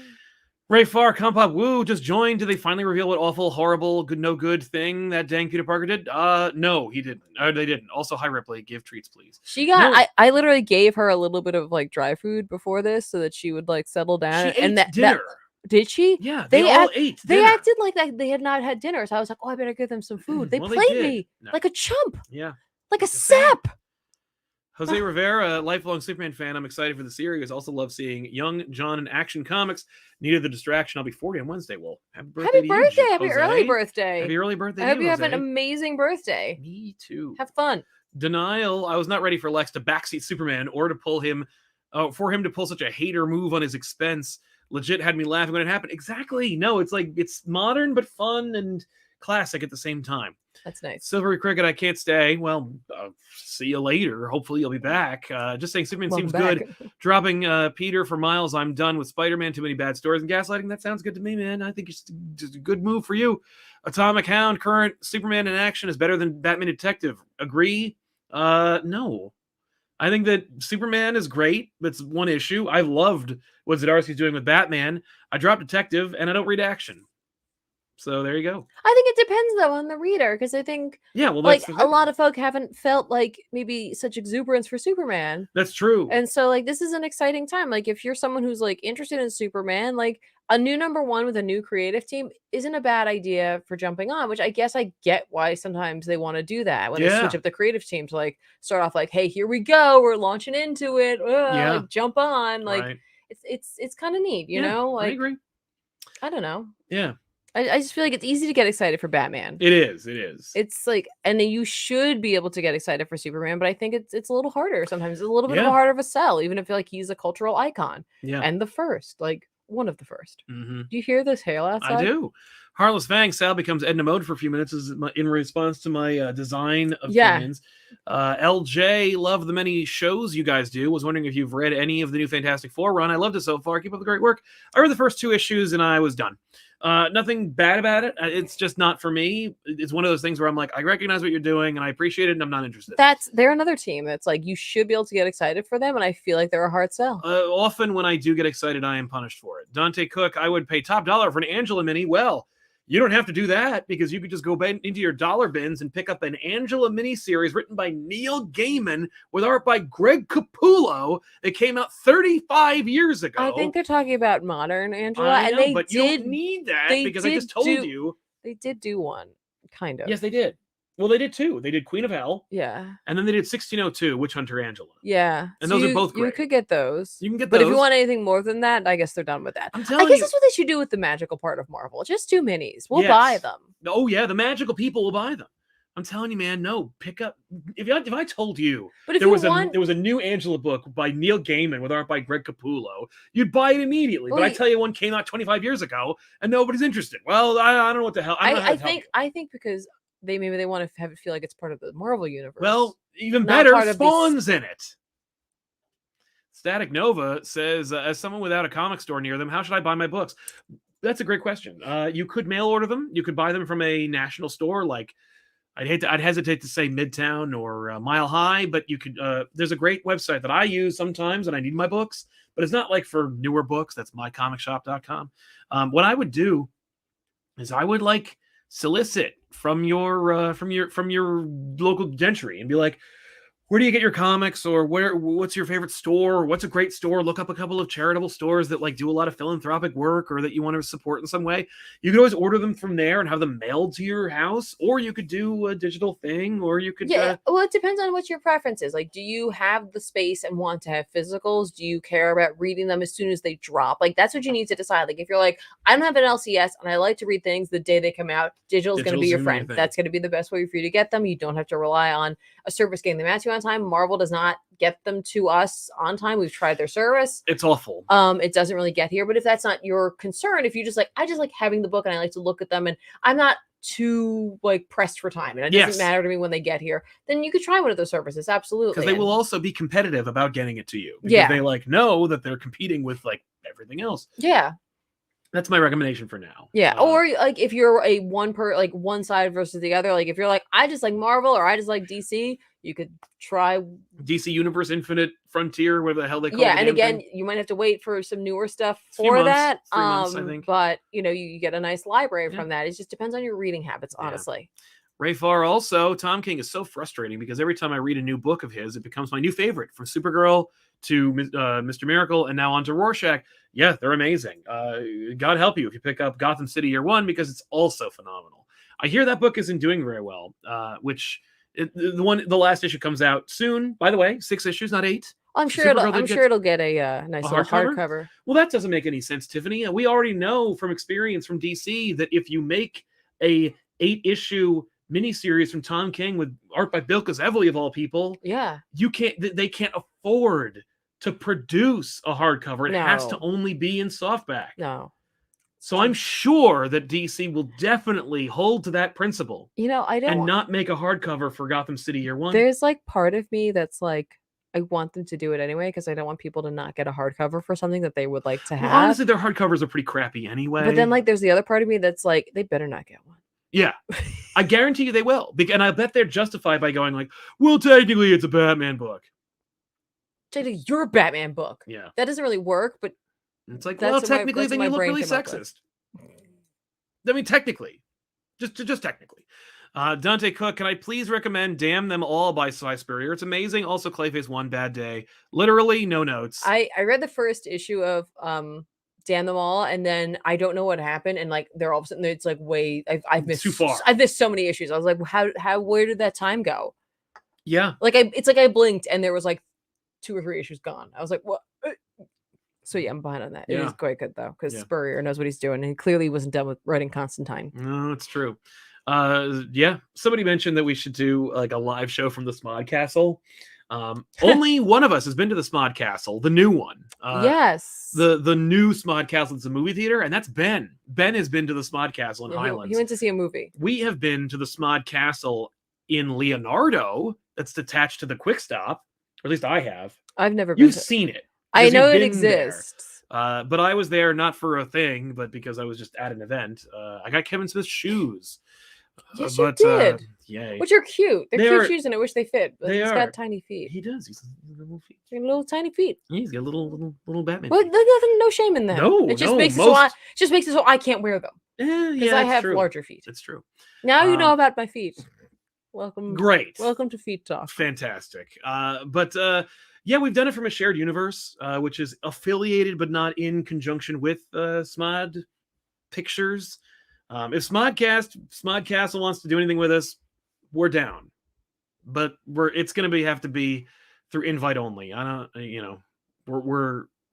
Ray Farr, ComicPop Woo just joined. Did they finally reveal what awful, horrible, no good thing that dang Peter Parker did? No, he didn't. They didn't. Also, hi Ripley, give treats, please. She got. No. I literally gave her a little bit of like dry food before this so that she would like settle down. She ate dinner. Did she? Yeah, they all ate dinner. They acted like that they had not had dinner, so I was like, "Oh, I better give them some food." They played me like a chump. Yeah, like a sap. Jose Rivera, lifelong Superman fan. I'm excited for the series. Also love seeing young John in Action Comics. Needed the distraction. I'll be 40 on Wednesday. Well, happy birthday! Happy early birthday! Happy early birthday! I hope you have an amazing birthday. Me too. Have fun. Denial. I was not ready for Lex to backseat Superman or to pull him, for him to pull such a hater move on his expense. Legit had me laughing when it happened. Exactly. No, it's modern but fun and classic at the same time. That's nice. Silvery Cricket, I can't stay. Well, see you later. Hopefully you'll be back. Just saying Superman Welcome seems back. good. Dropping Peter for Miles. I'm done with Spider-Man. Too many bad stories and gaslighting. That sounds good to me, man. I think it's just a good move for you. Atomic Hound, current Superman in action is better than Batman Detective. Agree? No. I think that Superman is great. That's one issue. I loved what Zdarsky's doing with Batman. I dropped Detective, and I don't read action. So there you go. I think it depends though on the reader, because I think That's a lot of folk haven't felt like maybe such exuberance for Superman. That's true. And so this is an exciting time. Like if you're someone who's interested in Superman, a new #1 with a new creative team isn't a bad idea for jumping on, which I guess I get why sometimes they want to do that when they switch up the creative team to start off hey, here we go, we're launching into it. Jump on. Right. It's kind of neat, you know? I agree. I don't know. Yeah. I just feel like it's easy to get excited for Batman. It is. It's and you should be able to get excited for Superman, but I think it's a little harder sometimes. It's a little bit harder of a sell, even if he's a cultural icon. Yeah. And the first, one of the first. Mm-hmm. Do you hear this hail outside? I do. Heartless Fang, Sal becomes Edna Mode for a few minutes in response to my design of opinions. LJ, love the many shows you guys do. Was wondering if you've read any of the new Fantastic Four run. I loved it so far. Keep up the great work. I read the first 2 issues and I was done. Nothing bad about it. It's just not for me. It's one of those things where I'm I recognize what you're doing and I appreciate it and I'm not interested. They're another team that's you should be able to get excited for them, and I feel like they're a hard sell. Often when I do get excited, I am punished for it. Dante Cook, I would pay top dollar for an Angela mini. Well, you don't have to do that because you could just go into your dollar bins and pick up an Angela mini series written by Neil Gaiman with art by Greg Capullo. It came out 35 years ago. I think they're talking about modern Angela, I know, and but you don't need that because I just told you. They did do one, kind of. Yes, they did. Well, they did 2. They did Queen of Hell. Yeah. And then they did 1602, Witch Hunter Angela. Yeah. And those are both great. You could get those. You can get those. But if you want anything more than that, I guess they're done with that. I'm telling I guess you. that's what they should do with the magical part of Marvel. Just 2 minis. We'll buy them. Oh, yeah. The magical people will buy them. I'm telling you, man, no, pick up. If I told you there was a new Angela book by Neil Gaiman with art by Greg Capullo, you'd buy it immediately. But I tell you, one came out 25 years ago and nobody's interested. Well, I don't know what the hell. I think because they want to have it feel like it's part of the Marvel universe. Well, even better, Spawn's in it. Static Nova says, as someone without a comic store near them, how should I buy my books? That's a great question. You could mail order them. You could buy them from a national store I'd hesitate to say Midtown or Mile High, but you could. There's a great website that I use sometimes when I need my books, but it's not for newer books. That's mycomicshop.com. What I would do is I would solicit from your local gentry and be like, where do you get your comics, or what's your favorite store, or what's a great store? Look up a couple of charitable stores that do a lot of philanthropic work or that you want to support in some way. You could always order them from there and have them mailed to your house, or you could do a digital thing, or you could well, it depends on what your preference is. Do you have the space and want to have physicals? Do you care about reading them as soon as they drop? That's what you need to decide. If you're I don't have an LCS and I like to read things the day they come out, digital is going to be your friend. That's going to be the best way for you to get them. You don't have to rely on a service getting them out to you on time. Marvel does not get them to us on time. We've tried their service. It's awful. It doesn't really get here. But if that's not your concern, if you just I just like having the book and I like to look at them and I'm not too pressed for time and it doesn't matter to me when they get here, then you could try one of those services. Absolutely. Because they will also be competitive about getting it to you. Because they know that they're competing with everything else. Yeah. That's my recommendation for now. Yeah. Or if you're a one side versus the other, if you're I just like Marvel or I just like DC, you could try DC Universe Infinite Frontier, whatever the hell they call it. Yeah, and again, you might have to wait for some newer stuff for that. 3 months, I think. But you get a nice library from that. It just depends on your reading habits, honestly. Ray Farr also, Tom King is so frustrating because every time I read a new book of his, it becomes my new favorite, from Supergirl to Mr. Miracle and now on to Rorschach. Yeah, they're amazing. God help you if you pick up Gotham City Year One, because it's also phenomenal. I hear that book isn't doing very well, the last issue comes out soon. By the way, 6 issues, not 8. I'm sure it'll get a nice little hardcover. Well, that doesn't make any sense, Tiffany. We already know from experience from DC that if you make a 8-issue miniseries from Tom King with art by Bill Kazevely of all people, they can't afford to produce a hardcover. It has to only be in softback. No. So I'm sure that DC will definitely hold to that principle You know, I don't. and not make a hardcover for Gotham City Year One. There's like part of me that's like, I want them to do it anyway because I don't want people to not get a hardcover for something that they would like to have. Well, honestly, their hardcovers are pretty crappy anyway. But then, like, there's the other part of me that's like, they better not get one. Yeah, I guarantee you they will. And I bet they're justified by going like, well, technically it's a Batman book. Technically, your Batman book. Yeah. That doesn't really work, but it's like, that's well, what my- technically that's then what you my look brain really came up with. sexist. I mean, technically. Just technically. Dante Cook, can I please recommend Damn Them All by Cy Spurrier? It's amazing. Also, Clayface One Bad Day. Literally, no notes. I read the first issue of Damn Them All, and then I don't know what happened, and like they're all of a sudden it's like I've missed too far. I've missed so many issues. I was like, where did that time go? Yeah. Like it's like I blinked and there was like 2 or 3 issues gone. I was like, what? So yeah, I'm behind on that. It Yeah. is quite good though, because Yeah. Spurrier knows what he's doing, and he clearly wasn't done with writing Constantine. No, it's true. Yeah. Somebody mentioned that we should do like a live show from the Smod Castle. Only one of us has been to the Smod Castle, the new one. Yes. The new Smod Castle. It's a movie theater, and that's Ben. Ben has been to the Smod Castle in Yeah, Highlands. he went to see a movie. We have been to the Smod Castle in Leonardo. That's attached to the Quick Stop, or at least I have. I've never been. You've seen it. I because know you've it been there. exists. But I was there not for a thing, but because I was just at an event. I got Kevin Smith's shoes. Yes, you did. Yay. Which are cute. They're They're- cute shoes, and I wish they fit. But they he's are. got tiny feet. He does. He's little feet. Little tiny feet. He's got little Batman. Well, feet. there's nothing, no shame in that. No, it just no, makes most- it so I can't wear them because Yeah, I it's have true. larger feet. It's true. Now you know Um, about my feet. Welcome, Great. welcome to Feet Talk. Fantastic. Yeah, we've done it from a shared universe, which is affiliated but not in conjunction with Smod Pictures. If Smod Castle wants to do anything with us, we're down. But it's going to have to be through invite only. I don't,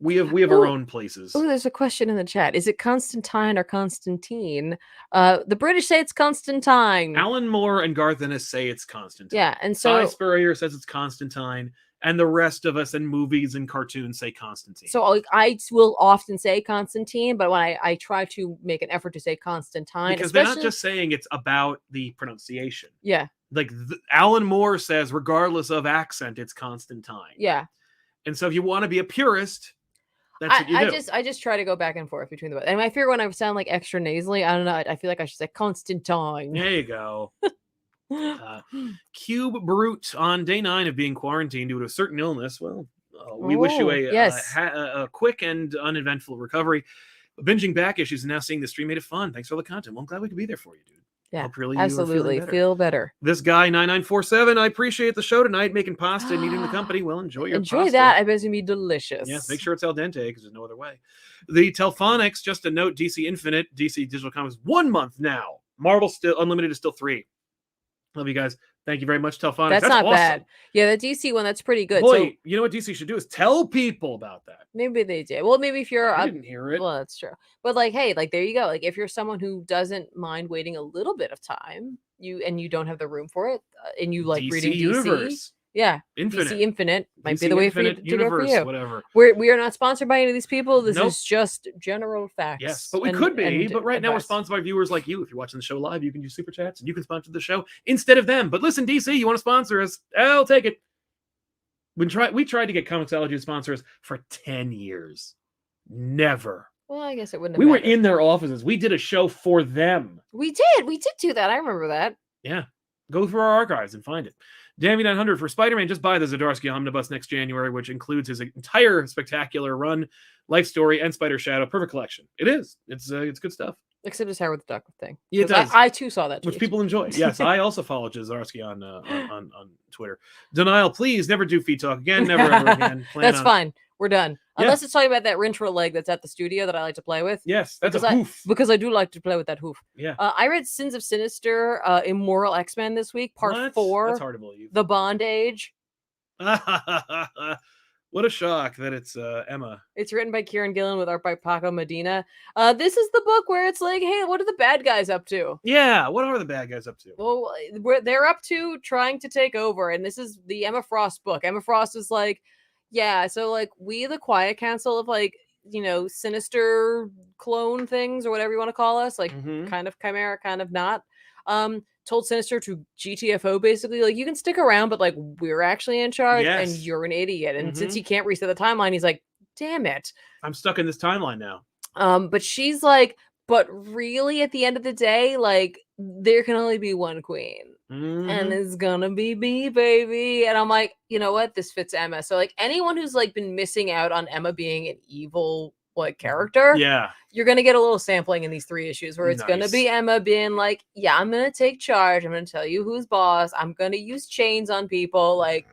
we have our own places. Oh, there's a question in the chat. Is it Constantine or Constantine? The British say it's Constantine. Alan Moore and Garth Ennis say it's Constantine. Yeah, and Cy so Spurrier says it's Constantine, and the rest of us in movies and cartoons say Constantine. like I will often say Constantine, but when I try to make an effort to say Constantine, because they're not especially- just saying it's about the pronunciation. yeah, Like Alan Moore says, regardless of accent, it's Constantine. yeah. And so if you want to be a purist, that's what you do. I just try to go back and forth between the both. And I fear when I sound like extra nasally, I don't know. I feel like I should say Constantine. There you go. Cube Brute on day 9 of being quarantined due to a certain illness. Well, we wish you a quick and uneventful recovery. Binging back issues and now seeing the stream made it fun. Thanks for all the content. Well, I'm glad we could be there for you, dude. Yeah, Hope really you are feeling absolutely. better. Feel better. This guy 9947. I appreciate the show tonight, making pasta and eating the company. Well, enjoy your Enjoy pasta. that. I bet it's gonna be delicious. Yes, make sure it's al dente because there's no other way. The Telphonics, just a note, DC Infinite, DC Digital Comics, 1 month now. Marvel still Unlimited is still 3. Love you guys. Thank you very much, Telphonics. That's not awesome. bad. Yeah, the DC one, that's pretty good. Boy, So you know what DC should do is tell people about that. maybe they did. Well, maybe if you're I a didn't hear it. well, that's true. But like, hey, like there you go. Like if you're someone who doesn't mind waiting a little bit of time, you don't have the room for it, and you like DC reading DC, Universe. yeah, Infinite. DC Infinite might be DC the way for you Infinite to go for Universe, you. whatever. We are not sponsored by any of these people. This Nope. is just general facts. Yes, but we and- could be. and But right now we're advice. sponsored by viewers like you. If you're watching the show live, you can use super chats and you can sponsor the show instead of them. But listen, DC, you want to sponsor us? I'll take it. We tried to get Comixology to sponsor us for 10 years. Never. Well, I guess it wouldn't. Have We were mattered. in their offices. We did a show for them. We did do that. I remember that. Yeah. Go through our archives and find it. Dammy 900 for Spider-Man. Just buy the Zdarsky Omnibus next January, which includes his entire spectacular run, life story, and Spider Shadow. Perfect collection. It is. It's good stuff. Except his hair with the duck thing. Yeah, it 'Cause does. I too saw that. Which tweet. people enjoy. Yes, I also follow Zdarsky on Twitter. Denial, please never do feet talk again. Never ever again. Plan That's on- fine. We're done. Yeah. Unless it's talking about that Rintrah leg that's at the studio that I like to play with. Yes, that's Because a hoof. Because I do like to play with that hoof. Yeah. I read Sins of Sinister, Immoral X-Men this week, part What? 4, That's hard to believe. The Bond Age. What a shock that it's Emma. It's written by Kieran Gillen with art by Paco Medina. This is the book where it's like, hey, what are the bad guys up to? Yeah, what are the bad guys up to? Well, they're up to trying to take over, and this is the Emma Frost book. Emma Frost is like, yeah, so like we, the Quiet Council, have like sinister clone things or whatever you want to call us, like Mhm. kind of chimera, kind of not. Told Sinister to GTFO basically, like, you can stick around, but like we're actually in charge and Yes. you're an idiot. And since Mhm. he can't reset the timeline, he's like, damn it. I'm stuck in this timeline now. But she's like, but really at the end of the day, like, there can only be one queen. And Mhm. it's gonna be me, baby. And I'm like, you know what? This fits Emma. So like anyone who's like been missing out on Emma being an evil like character, Yeah. you're gonna get a little sampling in these 3 issues where it's gonna be Nice. Emma being like, yeah, I'm gonna take charge. I'm gonna tell you who's boss. I'm gonna use chains on people. Like,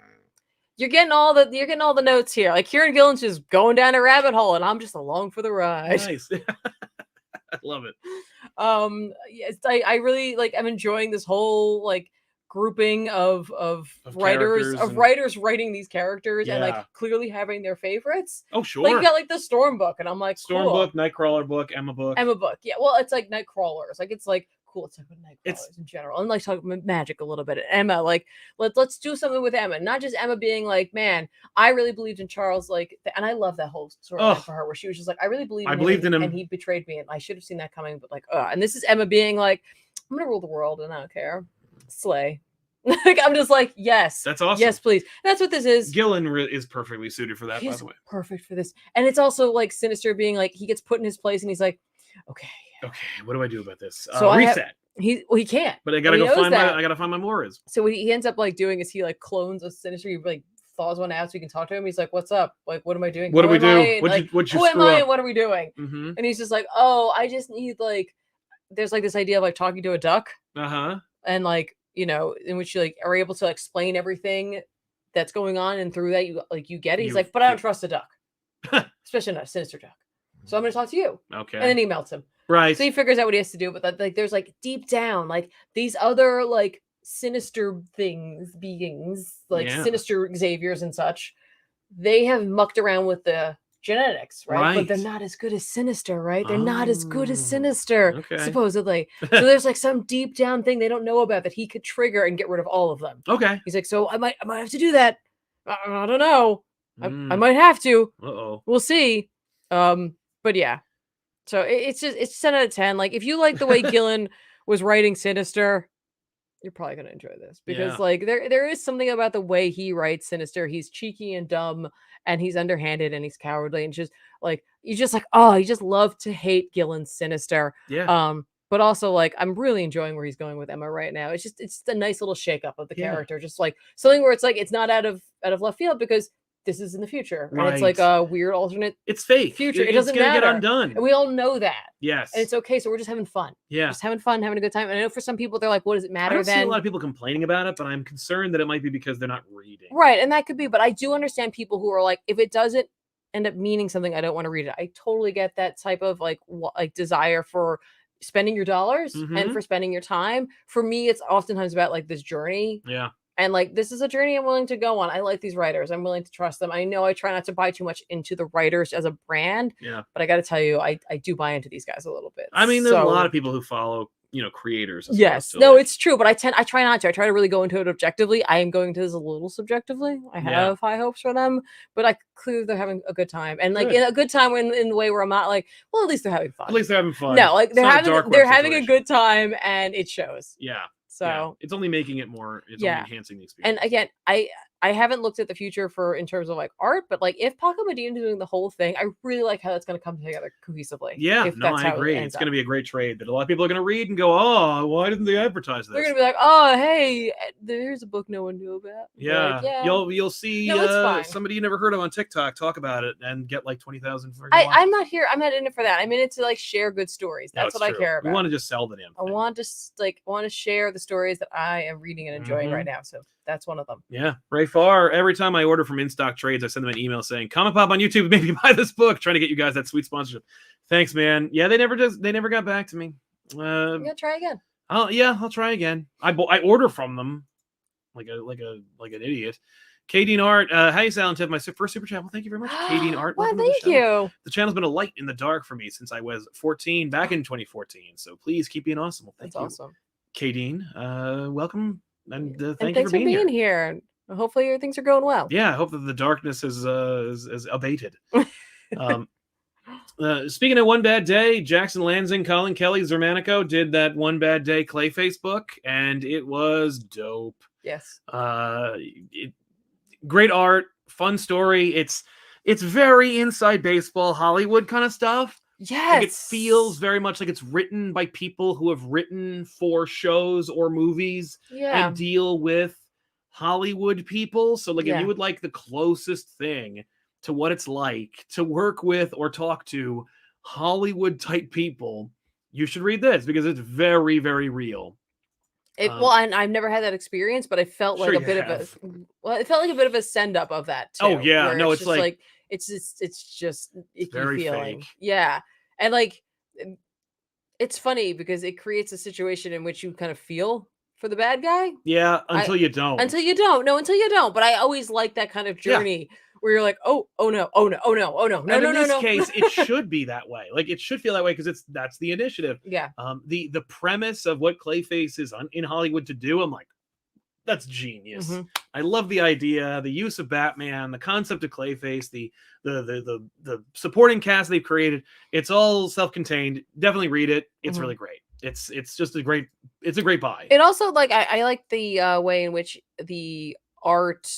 you're getting all the notes here. Like, Kieran Gillen's just going down a rabbit hole, and I'm just along for the ride. Nice. I love it. Yes, I really like. I'm enjoying this whole like grouping of writers characters and- writers writing these characters and like Yeah. clearly having their favorites. Oh, Like, sure. you got like the Storm book, and I'm like, Storm cool. book, Nightcrawler book, Emma book. Emma book, yeah. Well, it's like Nightcrawlers. Like, it's like cool. It's like with It's- Nightcrawlers in general, and like talking magic a little bit. Emma, like, let's do something with Emma, not just Emma being like, man, I really believed in Charles, like, and I love that whole storyline Ugh. for her, where she was just like, I really believed I in believed him, in him. and he betrayed me, and I should have seen that coming, but like, and this is Emma being like, I'm gonna rule the world, and I don't care, slay. Like, I'm just like, yes, That's awesome. yes, please. That's what this is. Gillen is perfectly suited for that, by He's the way. perfect for this, and it's also like Sinister being like, he gets put in his place, and he's like, okay. Okay, what do I do about this? So I have- reset. He can't. But I gotta he go knows find that. I gotta find my Moras. So what he ends up like doing is he like clones a Sinister. He like thaws one out so he can talk to him. He's like, "What's up? Like, what am I doing? What do Who we am do? I?" And, What'd like, you who am screw I? up? And what are we doing? Mm-hmm. And he's just like, "Oh, I just need like." There's like this idea of like talking to a duck, Uh-huh. and like, in which you like are able to explain everything that's going on, and through that you get it. He's You- like, "But I don't trust a duck, especially not a Sinister duck. So I'm gonna talk to you." Okay. And then he melts him. Right. So he figures out what he has to do, but that, like, there's like deep down, like these other like sinister beings, like Yeah. sinister Xaviers and such. They have mucked around with the genetics, right? But they're Right. not as good as Sinister, right? They're not as good as Oh, Sinister, okay. supposedly. So there's like some deep down thing they don't know about that he could trigger and get rid of all of them. Okay. He's like, so I might have to do that. I don't know. I Mm. might have to. Uh-oh. We'll see. But yeah. So it's 10 out of 10. Like, if you like the way Gillen was writing Sinister, you're probably gonna enjoy this because Yeah. like there is something about the way he writes Sinister. He's cheeky and dumb, and he's underhanded, and he's cowardly, and just like you just like, oh, you just love to hate Gillen's Sinister. Yeah. But also like I'm really enjoying where he's going with Emma right now. It's a nice little shakeup of the Yeah. character, just like something where it's like it's not out of left field because this is in the future, and it's like Right. a weird alternate It's fake. future. It It's doesn't gonna get matter. undone. And we all know that. Yes. And it's okay. So we're just having fun. Yeah. Just having fun, having a good time. And I know for some people, they're like, what does it I matter don't see a then? lot of people complaining about it, but I'm concerned that it might be because they're not reading. Right. And that could be. But I do understand people who are like, if it doesn't end up meaning something, I don't want to read it. I totally get that type of like desire for spending your dollars and Mhm. for spending your time. For me, it's oftentimes about like this journey. Yeah. And like, this is a journey I'm willing to go on. I like these writers. I'm willing to trust them. I know I try not to buy too much into the writers as a brand, Yeah. but I got to tell you, I do buy into these guys a little bit. I mean, there's a So- lot of people who follow, creators. as Yes. opposed to, No, like- it's true, but I try not to. I try to really go into it objectively. I am going to this a little subjectively. I Yeah. have high hopes for them, but I clearly they're having a good time. And like Good. in a good time in the way where I'm not like, well, at least they're having fun. At least they're having fun. No, like It's not a dark they're web having a situation. good time and it shows. Yeah. So yeah. It's only making it more. It's Yeah. only enhancing the experience. and again, I haven't looked at the future for in terms of like art, but like if Paco Medina doing the whole thing, I really like how that's going to come together cohesively. Yeah, if no, that's I how it agree. ends It's going to up. be a great trade that a lot of people are going to read and go, "Oh, why didn't they advertise this?" They're going to be like, oh, hey, there's a book no one knew about. Be yeah. like, yeah. You'll see No, it's fine. somebody you never heard of on TikTok talk about it and get like 20,000 for. I'm not here. I'm not in it for that. I'm in it to like share good stories. That's what I care We about. want to just sell the damn I thing. want to share the stories that I am reading and enjoying right now. So that's one of them. Yeah, Ray Farr. Every time I order from In Stock Trades, I send them an email saying, "ComicPop on YouTube, maybe buy this book." Trying to get you guys that sweet sponsorship. Thanks, man. Yeah, they never got back to me. You gotta try again. I'll try again. I order from them like an idiot. Kadeen Art, hey Silent Tiff, my first super chat. Well, thank you very much, Kadeen Art. Well, welcome to the thank show. you. The channel's been a light in the dark for me since I was 14 back in 2014. So please keep being awesome. Well, thank That's you, awesome. Kadeen. Welcome and thank And you thanks for being here. here. Hopefully your things are going well. Yeah, I hope that the darkness is abated. Speaking of One Bad Day, Jackson Lansing, Colin Kelly, Zermanico did that One Bad Day Clayface book, and it was dope. Yes. Great art, fun story. It's very inside baseball Hollywood kind of stuff. Yes. Like, it feels very much like it's written by people who have written for shows or movies and deal with Hollywood people. So like, if you would like the closest thing to what it's like to work with or talk to Hollywood type people, you should read this because it's very, very real. Well, and I've never had that experience, but I felt like a bit of it felt like a bit of a send up of that too. Oh yeah, no, it's just like it's just icky very feeling. fake. Yeah, and like it's funny because it creates a situation in which you kind of feel for the bad guy. Yeah, until you don't. Until you don't. No, until you don't. But I always like that kind of journey where you're like, oh no. And in this case, it should be that way. Like, it should feel that way because that's the initiative. Yeah. The premise of what Clayface is in Hollywood to do, I'm like, that's genius. Mm-hmm. I love the idea, the use of Batman, the concept of Clayface, the supporting cast they've created. It's all self-contained. Definitely read it. It's really great. It's just a great buy. It also, like, I like the way in which the art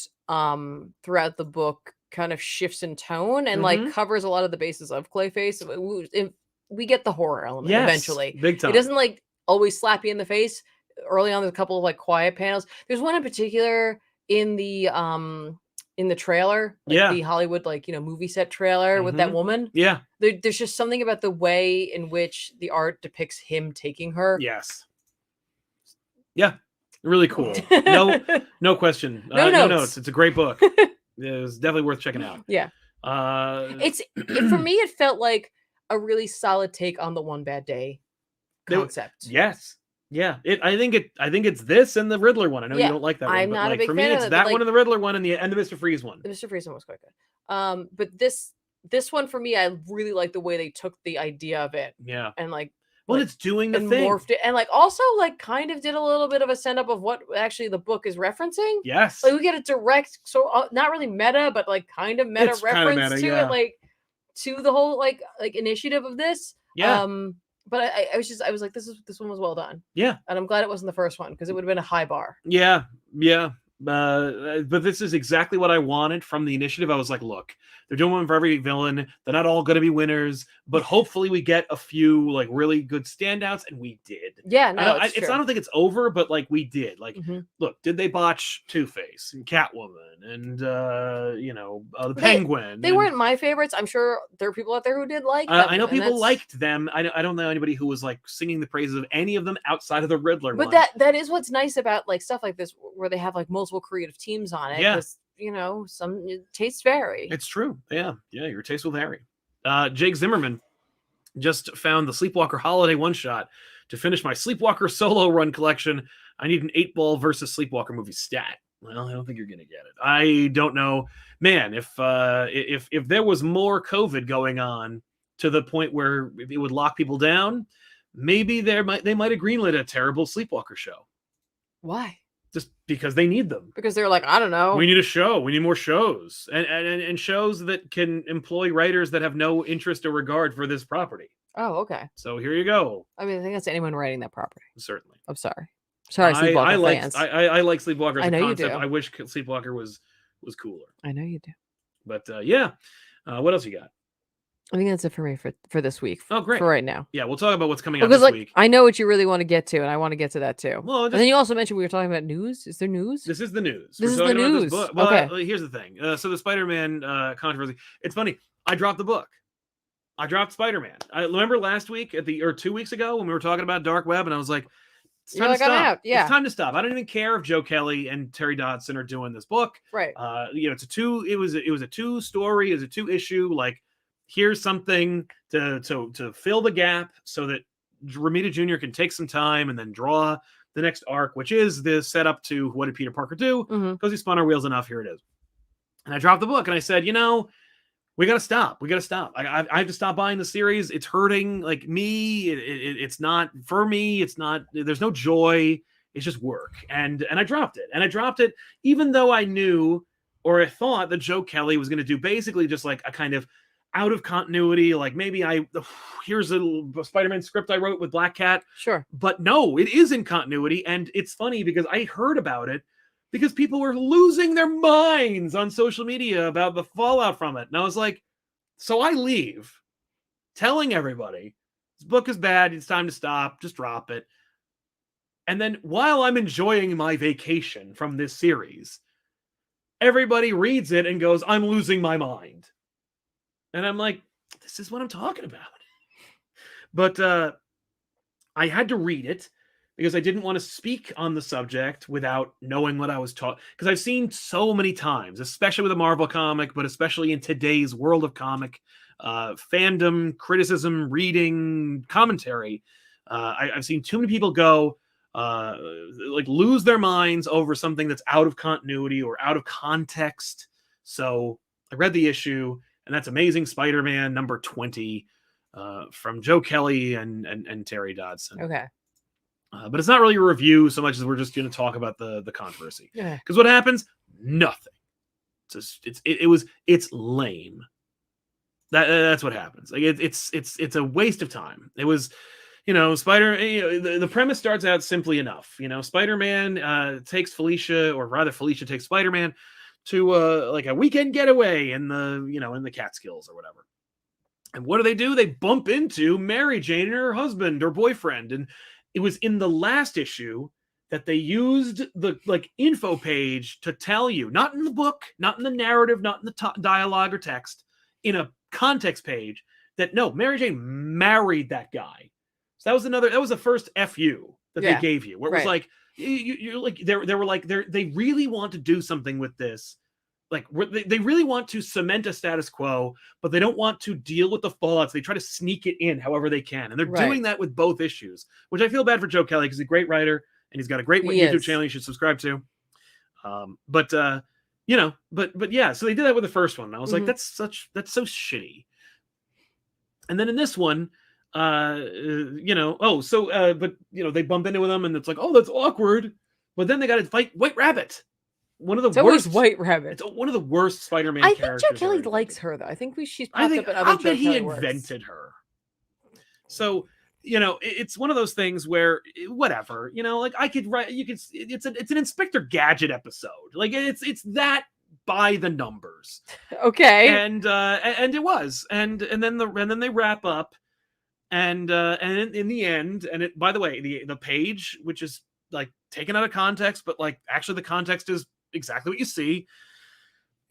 throughout the book kind of shifts in tone and like covers a lot of the bases of Clayface. We get the horror element eventually. Big time. It doesn't like always slap you in the face. Early on, there's a couple of like quiet panels. There's one in particular in the trailer, like the Hollywood movie set trailer with that woman. Yeah. There's just something about the way in which the art depicts him taking her. Yes. Yeah. Really cool. No question. No notes. It's a great book. It's definitely worth checking out. Yeah. It's for me, it felt like a really solid take on the One Bad Day concept. Yes. Yeah. I think it's this and the Riddler one. I know you don't like that one. I'm not like, a big for fan me, it's of it, that like, one and the Riddler one and the Mr. Freeze one. The Mr. Freeze one was quite good. But this one for me, I really like the way they took the idea of it. Yeah. And like, well, it's doing the thing. Morphed it, and like also like kind of did a little bit of a send up of what actually the book is referencing. Yes. Like we get a direct, so not really meta, but like kind of meta reference to it, like to the whole like initiative of this. Yeah. But I was like, this one was well done. Yeah. And I'm glad it wasn't the first one because it would have been a high bar. Yeah. But this is exactly what I wanted from the initiative. I was like, look, they're doing one for every villain. They're not all going to be winners, but hopefully we get a few like really good standouts, and we did. Yeah, no, I don't think it's over, but like we did. Like, look, did they botch Two-Face and Catwoman and the Penguin? They weren't my favorites. I'm sure there are people out there who did like them. I know people liked them. I don't know anybody who was like singing the praises of any of them outside of the Riddler but one. that is what's nice about like stuff like this where they have like multiple creative teams on it. Yeah. Some tastes vary. It's true. Yeah. Your taste will vary. Jake Zimmerman just found the Sleepwalker Holiday one-shot. To finish my Sleepwalker solo run collection, I need an 8-ball versus Sleepwalker movie stat. Well, I don't think you're gonna get it. I don't know, man. If there was more COVID going on to the point where it would lock people down, maybe they might have greenlit a terrible Sleepwalker show. Why? Just because they need them. Because they're like, I don't know. We need a show. We need more shows. And shows that can employ writers that have no interest or regard for this property. Oh, okay. So here you go. I mean, I think that's anyone writing that property. Certainly. I'm sorry. Sorry, Sleepwalker fans. I like Sleepwalker as I know a concept. you do. I wish Sleepwalker was cooler. I know you do. But yeah. What else you got? I think that's it for me for this week. Oh, great. For right now. Yeah, we'll talk about what's coming out this week. I know what you really want to get to, and I want to get to that too. Well, and then you also mentioned we were talking about news. Is there news? This is the news. This is the news. Well, okay. Here's the thing. So the Spider-Man controversy. It's funny. I dropped the book. I dropped Spider-Man. I remember last week or 2 weeks ago when we were talking about Dark Web, and I was like, it's time to stop. I'm out. Yeah. It's time to stop. I don't even care if Joe Kelly and Terry Dodson are doing this book. Right. It's it was a 2-story, it's a 2-issue. Like, here's something to fill the gap so that Romita Jr. can take some time and then draw the next arc, which is the setup to what did Peter Parker do? Because he spun our wheels enough. Here it is. And I dropped the book and I said, we got to stop. We got to stop. I have to stop buying the series. It's hurting like me. It's not for me. It's not, there's no joy. It's just work. And I dropped it. And I dropped it even though I knew, or I thought that Joe Kelly was going to do basically just like a kind of out of continuity. Like maybe here's a Spider-Man script I wrote with Black Cat. Sure. But no, it is in continuity. And it's funny because I heard about it because people were losing their minds on social media about the fallout from it. And I was like, so I leave telling everybody this book is bad. It's time to stop. Just drop it. And then while I'm enjoying my vacation from this series, everybody reads it and goes, I'm losing my mind. And I'm like, this is what I'm talking about. But I had to read it because I didn't want to speak on the subject without knowing what I was taught. Because I've seen so many times, especially with a Marvel comic, but especially in today's world of comic fandom, criticism, reading, commentary. I've seen too many people go like lose their minds over something that's out of continuity or out of context. So I read the issue, and that's Amazing Spider-Man number 20 from Joe Kelly and Terry Dodson. Okay. But it's not really a review so much as we're just going to talk about the controversy. Yeah. Because what happens? Nothing. It's lame. That's what happens. Like it's a waste of time. It was, the premise starts out simply enough. Spider-Man takes Felicia, or rather Felicia takes Spider-Man to like a weekend getaway in the Catskills or whatever. And what do? They bump into Mary Jane and her husband or boyfriend. And it was in the last issue that they used the info page to tell you, not in the book, not in the narrative, not in the dialogue or text, in a context page, that no, Mary Jane married that guy. So that was the first FU that they gave you, where it was like, you're like, they really want to do something with this. Like they really want to cement a status quo, but they don't want to deal with the fallout. So they try to sneak it in however they can. And they're doing that with both issues, which I feel bad for Joe Kelly because he's a great writer and he's got a great YouTube channel you should subscribe to. But yeah, so they did that with the first one. And I was like, that's so shitty. And then in this one, they bump into them and it's like, oh, that's awkward. But then they got to fight White Rabbit. One of the worst White Rabbit. It's one of the worst Spider-Man I characters. think Joe Kelly likes her though. I think she's popped up in other Joe he Kelly invented her. So, it's one of those things where whatever, like I could write, it's an Inspector Gadget episode. Like it's that by the numbers. Okay. And it was. And then they wrap up and in the end, and it, by the way, the page, which is like taken out of context, but like actually the context is exactly what you see.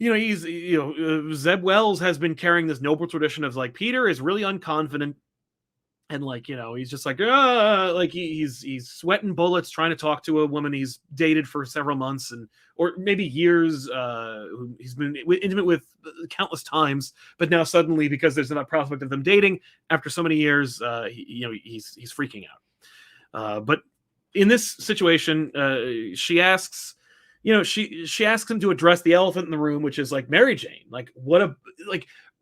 Zeb Wells has been carrying this noble tradition of like Peter is really unconfident, and like he's just like he's sweating bullets trying to talk to a woman he's dated for several months or maybe years. He's been intimate with countless times, but now suddenly because there's a prospect of them dating after so many years, he's freaking out. But in this situation, she asks. She asks him to address the elephant in the room, which is like Mary Jane. Like,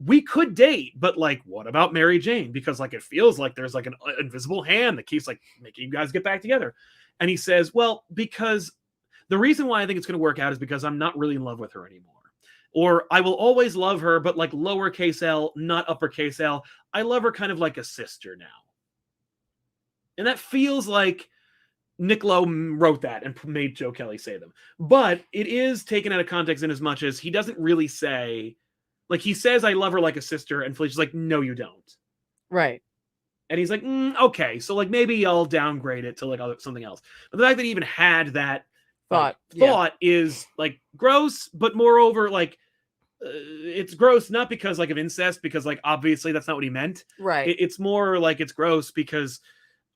we could date, but like, what about Mary Jane? Because like, it feels like there's like an invisible hand that keeps like making you guys get back together. And he says, well, because the reason why I think it's going to work out is because I'm not really in love with her anymore. Or I will always love her, but like lowercase L, not uppercase L. I love her kind of like a sister now. And that feels like Nick Lowe wrote that and made Joe Kelly say them. But it is taken out of context in as much as he doesn't really say, like he says, I love her like a sister. And Felicia's like, no, you don't. Right. And he's like, okay. So like, maybe I'll downgrade it to like something else. But the fact that he even had that thought is like gross, but moreover, like it's gross, not because like of incest, because like, obviously that's not what he meant. Right. It's more like it's gross because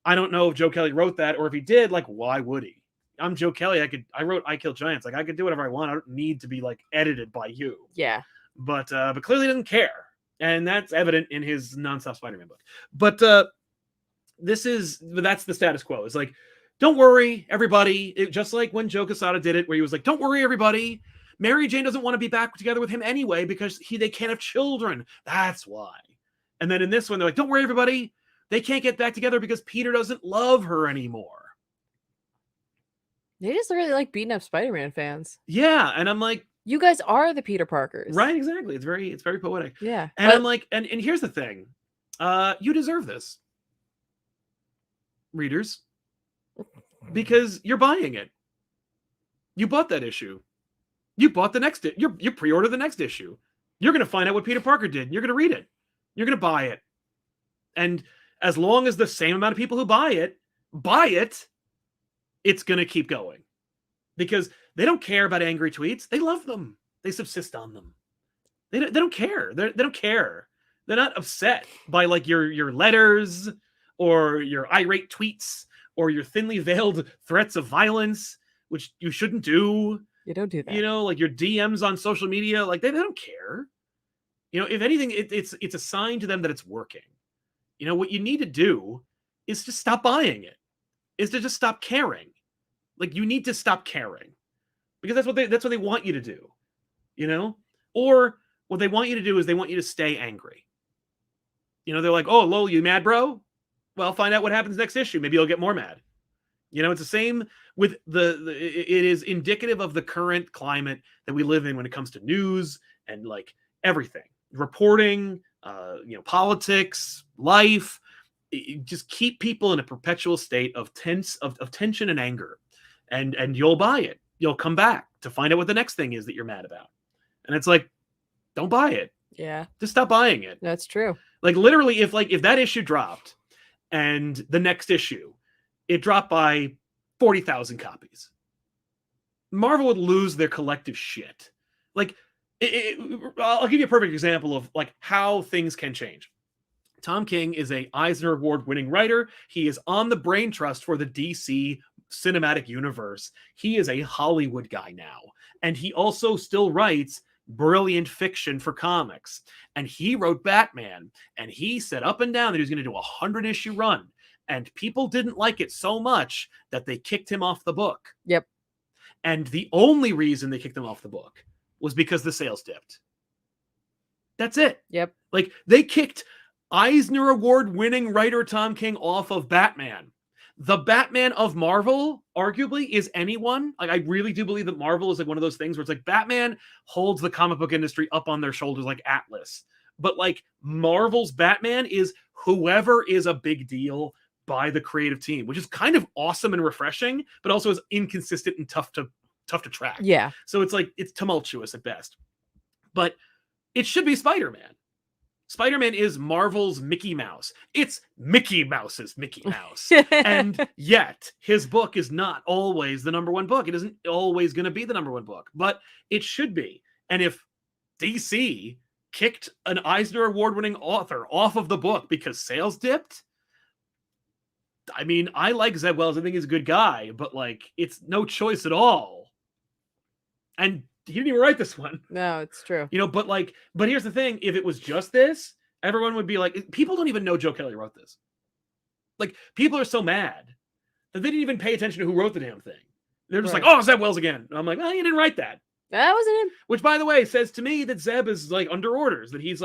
I don't know if Joe Kelly wrote that, or if he did, like, why would he? I'm Joe Kelly. I wrote I Kill Giants. Like, I could do whatever I want. I don't need to be like edited by you. Yeah. But clearly doesn't care. And that's evident in his nonstop Spider-Man book. But that's the status quo. It's like, don't worry, everybody. Just like when Joe Quesada did it, where he was like, don't worry, everybody. Mary Jane doesn't want to be back together with him anyway, because they can't have children. That's why. And then in this one, they're like, don't worry, everybody. They can't get back together because Peter doesn't love her anymore. They just really like beating up Spider-Man fans. Yeah, and I'm like, You guys are the Peter Parkers. Right, exactly. It's very poetic. Yeah. And I'm like, and here's the thing. You deserve this, readers, because you're buying it. You bought that issue. You bought the next you pre-ordered the next issue. You're going to find out what Peter Parker did. And you're going to read it. You're going to buy it. And as long as the same amount of people who buy it, it's going to keep going. Because they don't care about angry tweets. They love them. They subsist on them. They don't care. They don't care. They're not upset by like your letters or your irate tweets or your thinly veiled threats of violence, which you shouldn't do. You don't do that. You know, like your DMs on social media, like they don't care. You know, if anything, it's a sign to them that it's working. You know, what you need to do is just stop buying it. Is to just stop caring. Like you need to stop caring. Because that's what they want you to do. You know? Or what they want you to do is they want you to stay angry. You know, they're like, "Oh, Lowell, you mad, bro? Well, find out what happens next issue. Maybe you'll get more mad." You know, it's the same with it is indicative of the current climate that we live in when it comes to news and like everything, reporting, you know, politics, life. Just keep people in a perpetual state of tension and anger, and you'll buy it. You'll come back to find out what the next thing is that you're mad about, and it's like, don't buy it. Yeah, just stop buying it. That's true. Like literally, if that issue dropped, and the next issue, it dropped by 40,000 copies, Marvel would lose their collective shit. Like, I'll give you a perfect example of like how things can change. Tom King is a Eisner Award-winning writer. He is on the brain trust for the DC cinematic universe. He is a Hollywood guy now, and he also still writes brilliant fiction for comics. And he wrote Batman, and he said up and down that he was going to do a 100-issue run. And people didn't like it so much that they kicked him off the book. Yep. And the only reason they kicked him off the book was because the sales dipped. That's it. Yep. Like they kicked Eisner Award-winning writer Tom King off of Batman. The Batman of Marvel, arguably, is anyone. Like, I really do believe that Marvel is like one of those things where it's like Batman holds the comic book industry up on their shoulders like Atlas. But like Marvel's Batman is whoever is a big deal by the creative team, which is kind of awesome and refreshing, but also is inconsistent and tough to track. Yeah. So it's like, it's tumultuous at best. But it should be Spider-Man. Spider-Man is Marvel's Mickey Mouse. It's Mickey Mouse's Mickey Mouse. And yet, his book is not always the number one book. It isn't always going to be the number one book, but it should be. And if DC kicked an Eisner Award-winning author off of the book because sales dipped, I mean, I like Zeb Wells. I think he's a good guy, but like, it's no choice at all. And he didn't even write this one. No, it's true. You know, but here's the thing. If it was just this, everyone would be like, people don't even know Joe Kelly wrote this. Like, people are so mad that they didn't even pay attention to who wrote the damn thing. They're just like, oh, Zeb Wells again. And I'm like, well, you didn't write that. That wasn't him. Which, by the way, says to me that Zeb is like under orders, that he's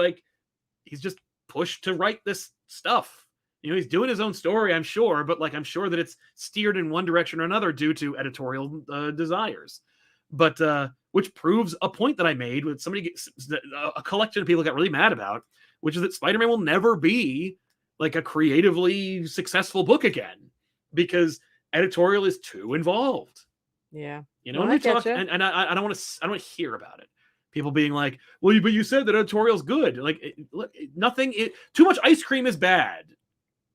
just pushed to write this stuff. You know, he's doing his own story, I'm sure, but like, I'm sure that it's steered in one direction or another due to editorial desires. But, which proves a point that I made with a collection of people got really mad about, which is that Spider-Man will never be like a creatively successful book again because editorial is too involved. Yeah. You know, and we talk, and I don't want to hear about it. People being like, well, but you said that editorial's good. Like, too much ice cream is bad.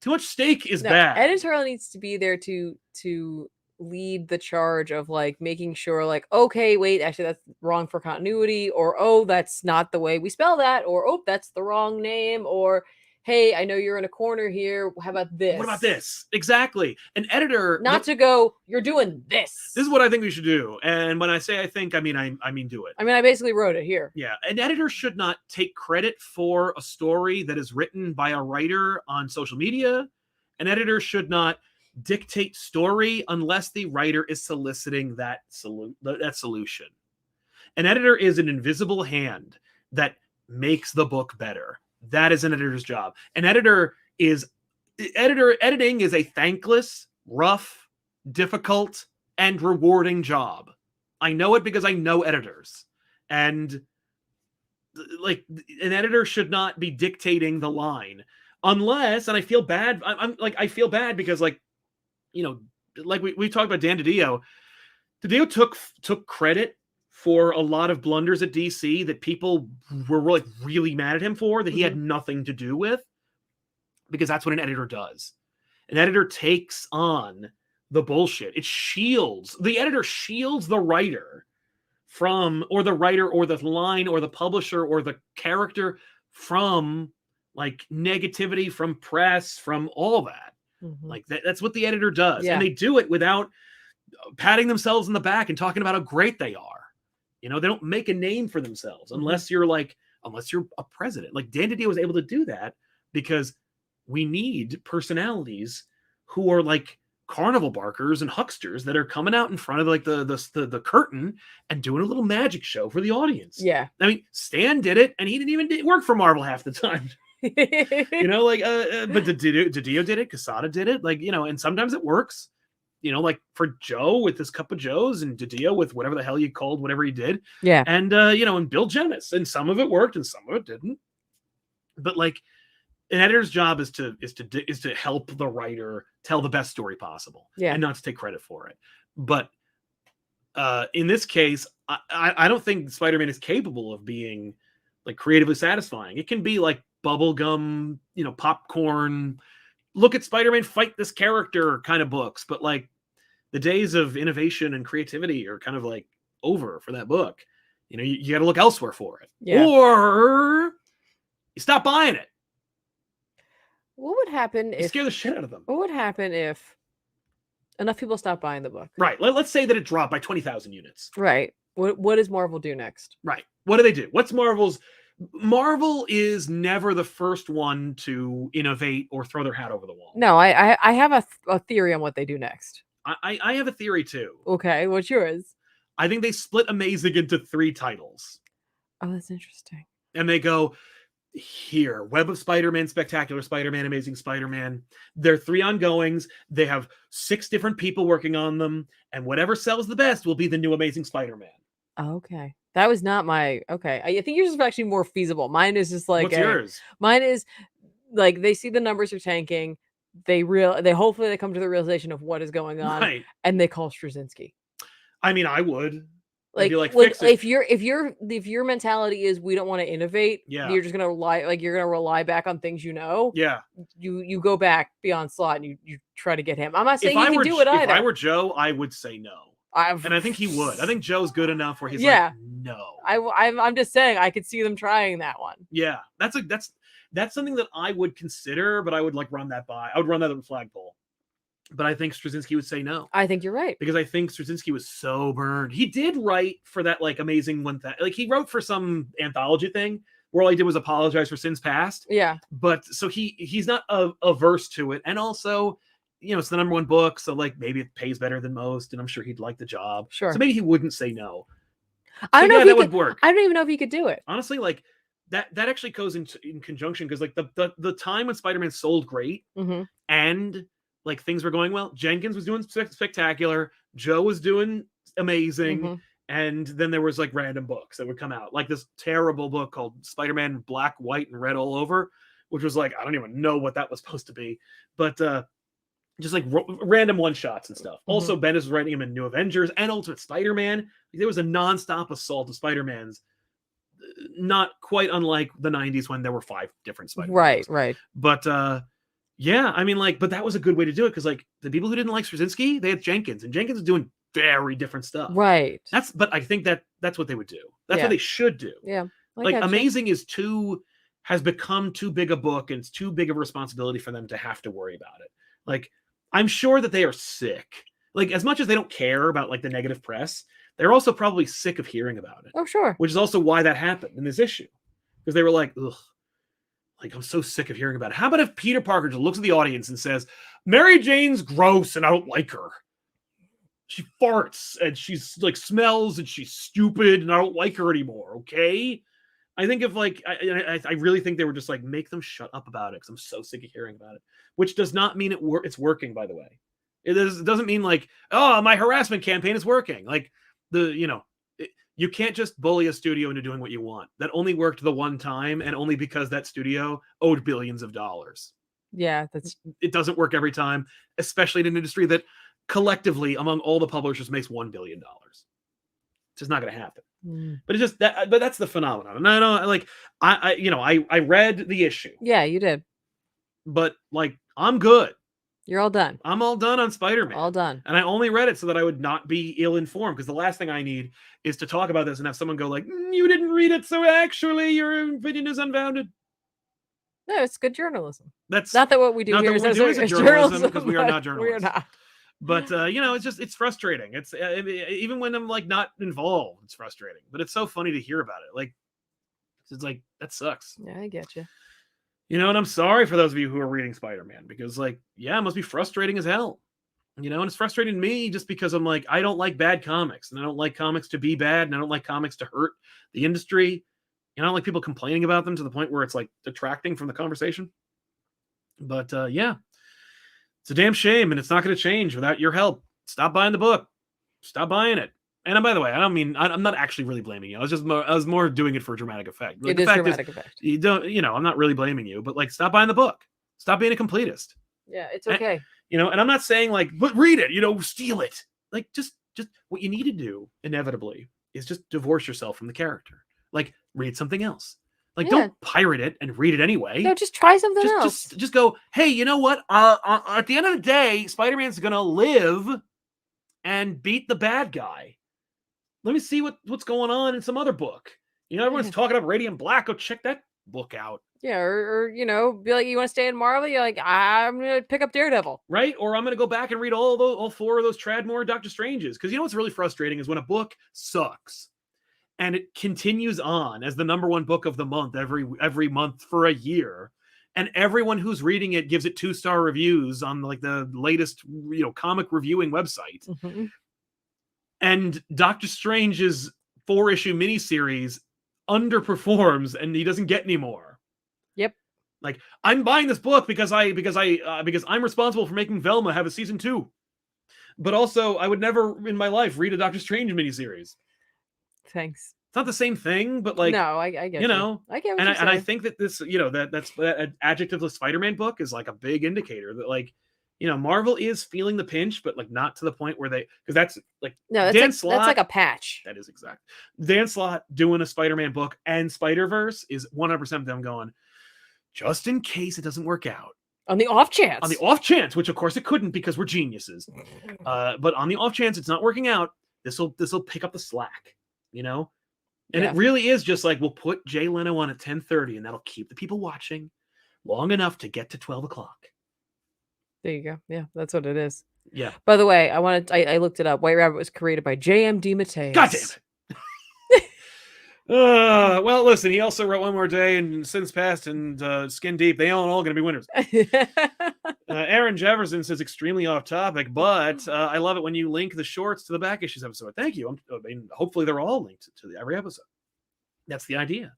Too much steak is bad. Editorial needs to be there to lead the charge of like making sure like, okay, wait, actually that's wrong for continuity, or oh, that's not the way we spell that, or oh, that's the wrong name, or hey, I know you're in a corner here, how about this? What about this? Exactly. An editor to go, you're doing this. This is what I think we should do. And when I say I think, I mean do it. I mean, I basically wrote it here. Yeah. An editor should not take credit for a story that is written by a writer on social media. An editor should not dictate story unless the writer is soliciting that solution. An editor is an invisible hand that makes the book better. That is an editor's job. Editing is a thankless, rough, difficult, and rewarding job. I know it because I know editors. And like an editor should not be dictating the line unless, and I feel bad. I feel bad because like, like we talked about Dan DiDio. DiDio took credit for a lot of blunders at DC that people were like really mad at him for, that he had nothing to do with, because that's what an editor does. An editor takes on the bullshit. The editor shields the writer from, or the writer or the line or the publisher or the character from like negativity, from press, from all that. Like that's what the editor does. Yeah. And they do it without patting themselves in the back and talking about how great they are. They don't make a name for themselves unless you're a president. Like Dan DiDio was able to do that because we need personalities who are like carnival barkers and hucksters that are coming out in front of like the curtain and doing a little magic show for the audience. Yeah. I mean, Stan did it, and he didn't even work for Marvel half the time. But DiDio did it, Quesada did it, like, and sometimes it works. Like for Joe with his Cup of Joes, and DiDio with whatever the hell you called whatever he did. Yeah. And and Bill Jenas, and some of it worked and some of it didn't. But like, an editor's job is to help the writer tell the best story possible, and not to take credit for it. But in this case, I don't think Spider-Man is capable of being like creatively satisfying. It can be like bubblegum, popcorn, look at Spider-Man fight this character kind of books, but like the days of innovation and creativity are kind of like over for that book. You got to look elsewhere for it, or you stop buying it. What would happen if scare the shit out of them? What would happen if enough people stop buying the book? Right. Let's say that it dropped by 20,000 units. Right. What does Marvel do next? Right. What do they do? What's Marvel's? Marvel is never the first one to innovate or throw their hat over the wall. No, I have a theory on what they do next. I have a theory too. Okay, what's yours? I think they split Amazing into 3 titles. Oh, that's interesting. And they go, here, Web of Spider-Man, Spectacular Spider-Man, Amazing Spider-Man. They're 3 ongoings. They have 6 different people working on them, and whatever sells the best will be the new Amazing Spider-Man. Okay. That was not my... Okay. I think yours is actually more feasible. Mine is just like... What's yours? Mine is like they see the numbers are tanking. They hopefully they come to the realization of what is going on, right, and they call Straczynski. I mean, I would. Like, fix it. if your mentality is we don't want to innovate, you're just gonna rely back on things Yeah. You go back beyond Slott and you try to get him. I'm not saying you can do it either. If I were Joe, I would say no. And I think he would. I think Joe's good enough where he's like, no. I'm just saying I could see them trying that one. Yeah, that's something that I would consider, but I would like run that by. I would run that on the flagpole. But I think Straczynski would say no. I think you're right. Because I think Straczynski was so burned. He did write for that like amazing one thing. Like he wrote for some anthology thing where all he did was apologize for sins past. Yeah. But so he's not averse to it. And also, it's the #1 book. So like maybe it pays better than most. And I'm sure he'd like the job. Sure. So maybe he wouldn't say no. I don't know if that would work. I don't even know if he could do it. Honestly, like that actually goes in conjunction because like the time when Spider-Man sold great and like things were going well. Jenkins was doing spectacular. Joe was doing amazing. And then there was like random books that would come out, like this terrible book called Spider-Man Black, White, and Red all over, which was like, I don't even know what that was supposed to be, but just like random one-shots and stuff. Also, Bendis was writing him in New Avengers and Ultimate Spider-Man. There was a nonstop assault of Spider-Mans, not quite unlike the 90s when there were 5 different Spider-Mans. Right. But yeah, I mean, like, but that was a good way to do it because, like, the people who didn't like Straczynski, they had Jenkins, and Jenkins is doing very different stuff. Right. But I think that's what they would do. That's what they should do. Yeah. Like, Amazing has become too big a book, and it's too big of a responsibility for them to have to worry about it. Like, I'm sure that they are sick. Like, as much as they don't care about like the negative press, they're also probably sick of hearing about it. Oh, sure. Which is also why that happened in this issue, because they were like, ugh. Like, I'm so sick of hearing about it. How about if Peter Parker just looks at the audience and says, Mary Jane's gross and I don't like her. She farts and she's like smells and she's stupid and I don't like her anymore. Okay. I think if like, I really think they were just like, make them shut up about it because I'm so sick of hearing about it, which does not mean it's working, by the way. It doesn't mean like, oh, my harassment campaign is working. Like You can't just bully a studio into doing what you want. That only worked the one time, and only because that studio owed billions of dollars. Yeah, that's It doesn't work every time, especially in an industry that collectively among all the publishers makes $1 billion. It's just not going to happen. But it's just that. But that's the phenomenon. And I know, like, I read the issue. Yeah, you did. But like, I'm good. You're all done. I'm all done on Spider-Man. All done. And I only read it so that I would not be ill-informed, because the last thing I need is to talk about this and have someone go like, you didn't read it, so actually your opinion is unfounded. No, it's good journalism. That's not that what we do here is journalism, because we are not We are journalists. not. But it's frustrating. It's even when I'm like not involved, it's frustrating. But it's so funny to hear about it. Like, it's like, that sucks. Yeah, I get you. And I'm sorry for those of you who are reading Spider-Man, because like, yeah, it must be frustrating as hell. And it's frustrating to me just because I'm like, I don't like bad comics, and I don't like comics to be bad, and I don't like comics to hurt the industry. I don't like people complaining about them to the point where it's like detracting from the conversation. But yeah, it's a damn shame, and it's not going to change without your help. Stop buying the book. Stop buying it. And by the way, I don't mean, I'm not actually really blaming you. I was more doing it for dramatic effect. Like, it is dramatic effect. You don't, I'm not really blaming you, but like, stop buying the book. Stop being a completist. Yeah, it's okay. And I'm not saying like, but read it, steal it. Like, just what you need to do inevitably is just divorce yourself from the character. Like, read something else. Like, don't pirate it and read it anyway. No, just try something else. Just go, hey, you know what? At the end of the day, Spider-Man's gonna live and beat the bad guy. Let me see what's going on in some other book. Everyone's talking about Radiant Black. Go check that book out. Yeah, or be like, you want to stay in Marvel? You're like, I'm gonna pick up Daredevil, right? Or I'm gonna go back and read all 4 of those Tradmore Doctor Stranges, because what's really frustrating is when a book sucks and it continues on as the #1 book of the month every month for a year, and everyone who's reading it gives it 2-star reviews on like the latest comic reviewing website. Mm-hmm. And Doctor Strange's 4-issue miniseries underperforms, and he doesn't get any more. Yep. Like, I'm buying this book because I'm responsible for making Velma have a season 2. But also, I would never in my life read a Doctor Strange miniseries. Thanks. It's not the same thing, but like, no, I get you. I get what you're saying. And I think that this, that adjectiveless Spider-Man book is like a big indicator that like, Marvel is feeling the pinch, but like not to the point where because that's like, no, that's like a patch. That is exact. Dan Slott doing a Spider-Man book and Spider-Verse is 100% them going, just in case it doesn't work out. On the off chance. Which of course it couldn't, because we're geniuses. But on the off chance it's not working out, this will pick up the slack, And it really is just like, we'll put Jay Leno on at 10:30, and that'll keep the people watching long enough to get to 12 o'clock. There you go. Yeah, that's what it is. Yeah. By the way, I looked it up. White Rabbit was created by J.M. DeMatteis. God damn it. Well, listen, he also wrote One More Day and Since Past and Skin Deep. They all going to be winners. Aaron Jefferson says, extremely off topic, but I love it when you link the shorts to the back issues episode. Thank you. Hopefully they're all linked to every episode. That's the idea.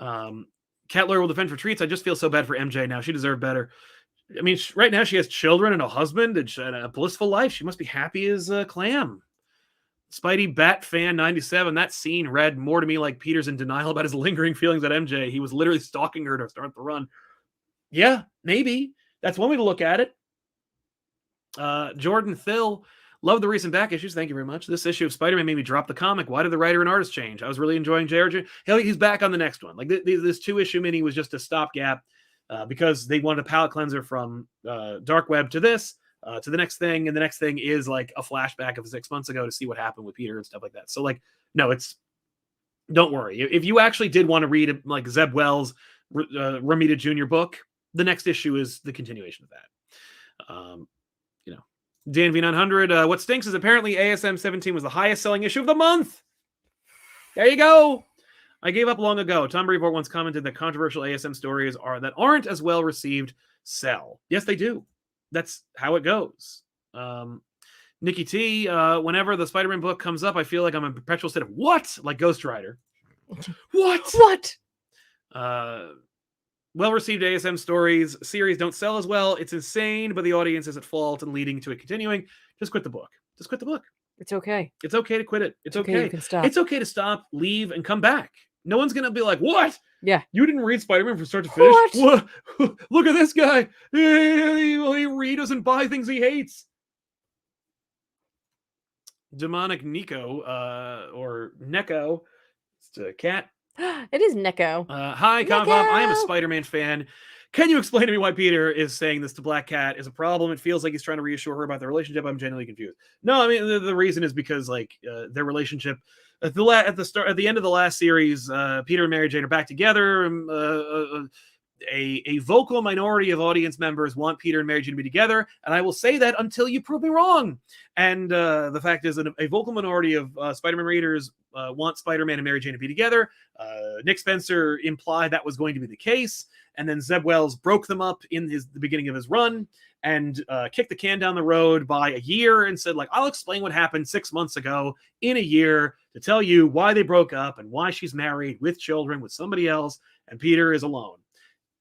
Cat Lawyer will defend for treats. I just feel so bad for MJ now. She deserved better. I mean, right now she has children and a husband and a blissful life. She must be happy as a clam. Spidey Bat Fan 97. That scene read more to me like Peter's in denial about his lingering feelings at MJ. He was literally stalking her to start the run. Yeah, maybe. That's one way to look at it. Jordan Thill. Love the recent back issues. Thank you very much. This issue of Spider-Man made me drop the comic. Why did the writer and artist change? I was really enjoying J.R.J. He's back on the next one. Like this 2-issue mini was just a stopgap. Because they wanted a palette cleanser from Dark Web to this, to the next thing, and the next thing is like a flashback of 6 months ago to see what happened with Peter and stuff like that. So like, no, don't worry. If you actually did want to read like Zeb Wells' Romita Jr. book, the next issue is the continuation of that. Dan V900, what stinks is apparently ASM 17 was the highest selling issue of the month. There you go. I gave up long ago. Tom Brevoort once commented that controversial ASM stories that aren't as well received sell. Yes, they do. That's how it goes. Nikki T, whenever the Spider-Man book comes up, I feel like I'm in a perpetual state of what? Like Ghost Rider. What? Well-received ASM stories series don't sell as well. It's insane, but the audience is at fault and leading to it continuing. Just quit the book. It's okay. It's okay to quit it. It's okay. You okay. can stop. It's okay to stop, leave, and come back. No one's gonna be like, "What? Yeah. You didn't read Spider-Man from start to finish? What? Look at this guy. He doesn't buy things he hates." Demonic Nico, or Neko, it's a cat. It is Neko. Hi, ComicPop. I am a Spider-Man fan. Can you explain to me why Peter is saying this to Black Cat is a problem? It feels like he's trying to reassure her about their relationship. I'm genuinely confused. No, I mean the reason is because like their relationship at the end of the last series, Peter and Mary Jane are back together. A vocal minority of audience members want Peter and Mary Jane to be together, and I will say that until you prove me wrong. And the fact is that a vocal minority of Spider-Man readers want Spider-Man and Mary Jane to be together. Nick Spencer implied that was going to be the case, and then Zeb Wells broke them up in the beginning of his run and kicked the can down the road by a year and said, like, I'll explain what happened 6 months ago in a year to tell you why they broke up and why she's married with children with somebody else, and Peter is alone.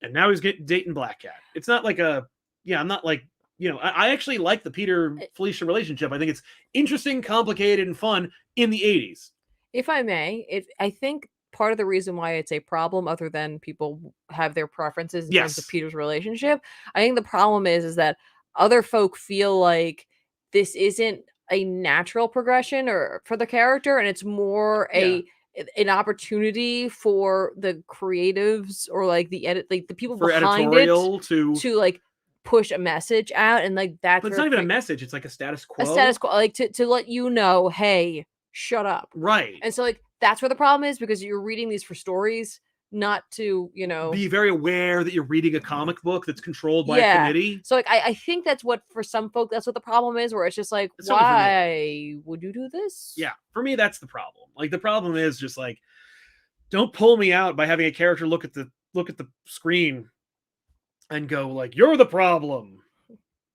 And now he's dating Black Cat. It's not like I'm not like, I actually like the Peter Felicia relationship. I think it's interesting, complicated, and fun in the 80s. If I may, I think part of the reason why it's a problem, other than people have their preferences in terms of Peter's relationship, I think the problem is that other folk feel like this isn't a natural progression or for the character, and it's more an opportunity for the creatives or like the people for behind editorial it to like push a message out, and like that's but it's not even a message, it's like a status quo. Like to let you know, hey, shut up. Right. And so like that's where the problem is, because you're reading these for stories, not to, be very aware that you're reading a comic book that's controlled by a committee. So like I think that's what, for some folk, that's what the problem is, where it's just like, why would you do this? Yeah, for me that's the problem. Like the problem is just like, don't pull me out by having a character look at the screen and go like, you're the problem.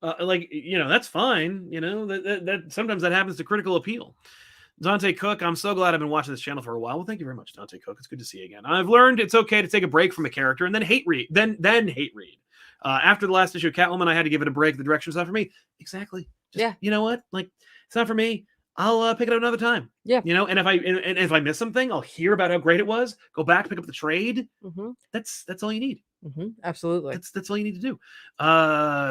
That's fine. That sometimes that happens to Critical Appeal. Dante Cook, I'm so glad I've been watching this channel for a while. Well, thank you very much, Dante Cook. It's good to see you again. I've learned it's okay to take a break from a character and then hate read. Then hate read. After the last issue of Catwoman, I had to give it a break. The direction's not for me. Exactly. You know what? Like, it's not for me. I'll pick it up another time. Yeah. And if I miss something, I'll hear about how great it was. Go back, pick up the trade. Mm-hmm. That's all you need. Mm-hmm. Absolutely. That's all you need to do.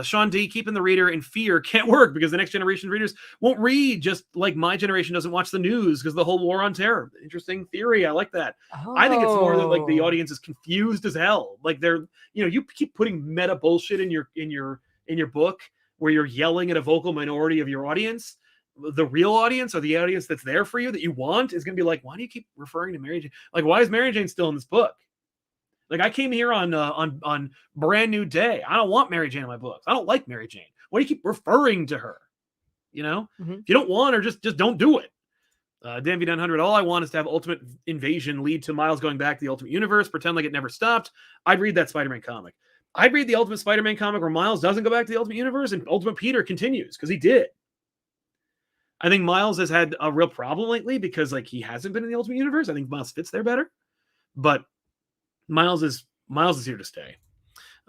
Sean D, keeping the reader in fear can't work because the next generation of readers won't read, just like my generation doesn't watch the news because of the whole war on terror. Interesting theory. I like that. I think it's more that like the audience is confused as hell. Like they're, you keep putting meta bullshit in your book where you're yelling at a vocal minority of your audience. The real audience, or the audience that's there for you that you want, is going to be like, why do you keep referring to Mary Jane? Like, why is Mary Jane still in this book? Like, I came here on Brand New Day. I don't want Mary Jane in my books. I don't like Mary Jane. Why do you keep referring to her? If you don't want her, just don't do it. Dan V900, all I want is to have Ultimate Invasion lead to Miles going back to the Ultimate Universe, pretend like it never stopped. I'd read that Spider-Man comic. I'd read the Ultimate Spider-Man comic where Miles doesn't go back to the Ultimate Universe and Ultimate Peter continues, because he did. I think Miles has had a real problem lately because like he hasn't been in the Ultimate Universe. I think Miles fits there better, but Miles is here to stay.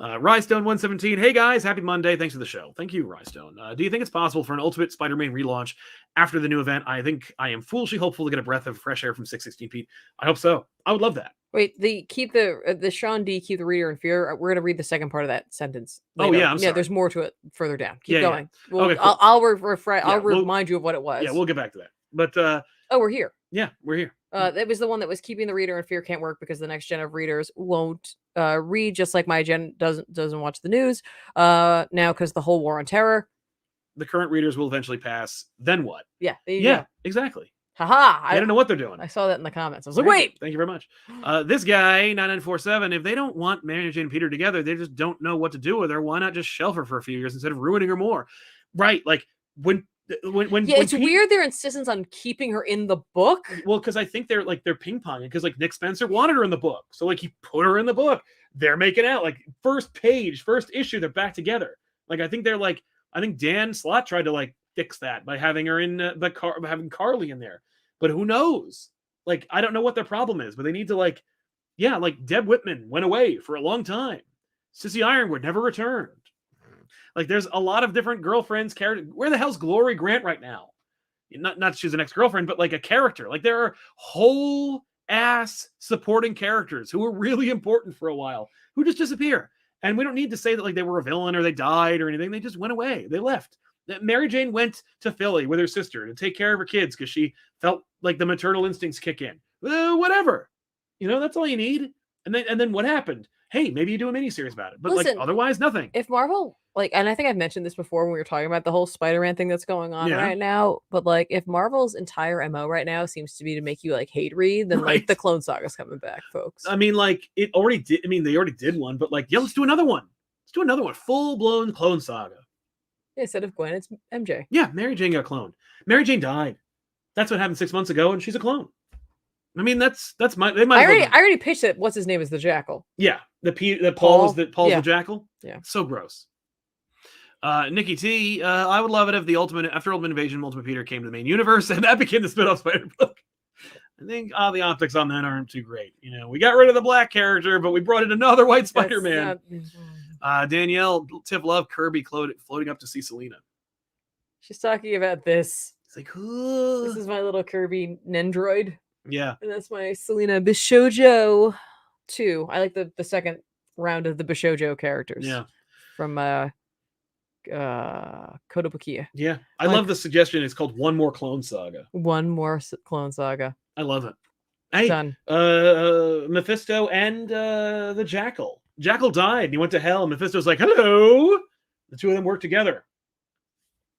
Rystone 117. Hey guys, happy Monday. Thanks for the show. Thank you, Rystone. Do you think it's possible for an Ultimate Spider-Man relaunch after the new event? I think I am foolishly hopeful to get a breath of fresh air from 616 Pete. I hope so. I would love that. Wait, keep the Sean D, keep the reader in fear. We're gonna read the second part of that sentence later. Oh yeah, I'm sorry. There's more to it further down. Keep going. Yeah. Okay, cool. I'll refresh. I'll remind you of what it was. Yeah, we'll get back to that. But we're here. Yeah, we're here. That was the one that was keeping the reader in fear can't work because the next gen of readers won't read, just like my gen doesn't watch the news now because the whole war on terror. The current readers will eventually pass. Then what? Yeah. Yeah. Exactly. Haha. I don't know what they're doing. I saw that in the comments. I was like, wait. Thank you very much. This guy, 9947, if they don't want Mary Jane and Peter together, they just don't know what to do with her. Why not just shelf her for a few years instead of ruining her more? Right. Like when it's weird their insistence on keeping her in the book. Well, because I think they're ping-ponging, because like Nick Spencer wanted her in the book. So like he put her in the book. They're making out like first page, first issue, they're back together. Like I think Dan Slott tried to like fix that by having her in having Carly in there. But who knows? Like, I don't know what their problem is, but they need to like Deb Whitman went away for a long time. Sissy Ironwood never returned. Like, there's a lot of different girlfriends. Where the hell's Glory Grant right now? not that she's an ex-girlfriend, but like a character. Like there are whole ass supporting characters who were really important for a while who just disappear. And we don't need to say that like they were a villain or they died or anything. They just went away. They left. Mary Jane went to Philly with her sister to take care of her kids because she felt like the maternal instincts kick in. Whatever. That's all you need. And then what happened? Hey, maybe you do a miniseries about it. But Listen, like otherwise, nothing. If Marvel, and I think I've mentioned this before when we were talking about the whole Spider-Man thing that's going on right now, but like if Marvel's entire MO right now seems to be to make you like hate read, then like the Clone Saga's coming back, folks. I mean, like it already did. I mean, they already did one, but like, yeah, let's do another one. Let's do another one. Full-blown Clone Saga. Yeah, instead of Gwen, it's MJ. Yeah, Mary Jane got cloned. Mary Jane died. That's what happened 6 months ago, and she's a clone. I mean, that's my. They might. I already pitched it. What's his name is the Jackal. Yeah, Paul's yeah. the Jackal. Yeah, so gross. Nikki T, I would love it if after Ultimate Invasion, Ultimate Peter came to the main universe, and that became the spin-off Spider book. I think the optics on that aren't too great. We got rid of the black character, but we brought in another white Spider-Man. Danielle, Tiff love Kirby floating up to see Selena. She's talking about this. It's like, ooh. This is my little Kirby Nendroid. Yeah. And that's my Selena Bishojo 2. I like the second round of the Bishojo characters. Yeah. From Kotobukiya. Yeah. I love the suggestion. It's called One More Clone Saga. One More Clone Saga. I love it. Hey, done. Mephisto and the Jackal. Jackal died and he went to hell. Mephisto's like, hello. The two of them work together.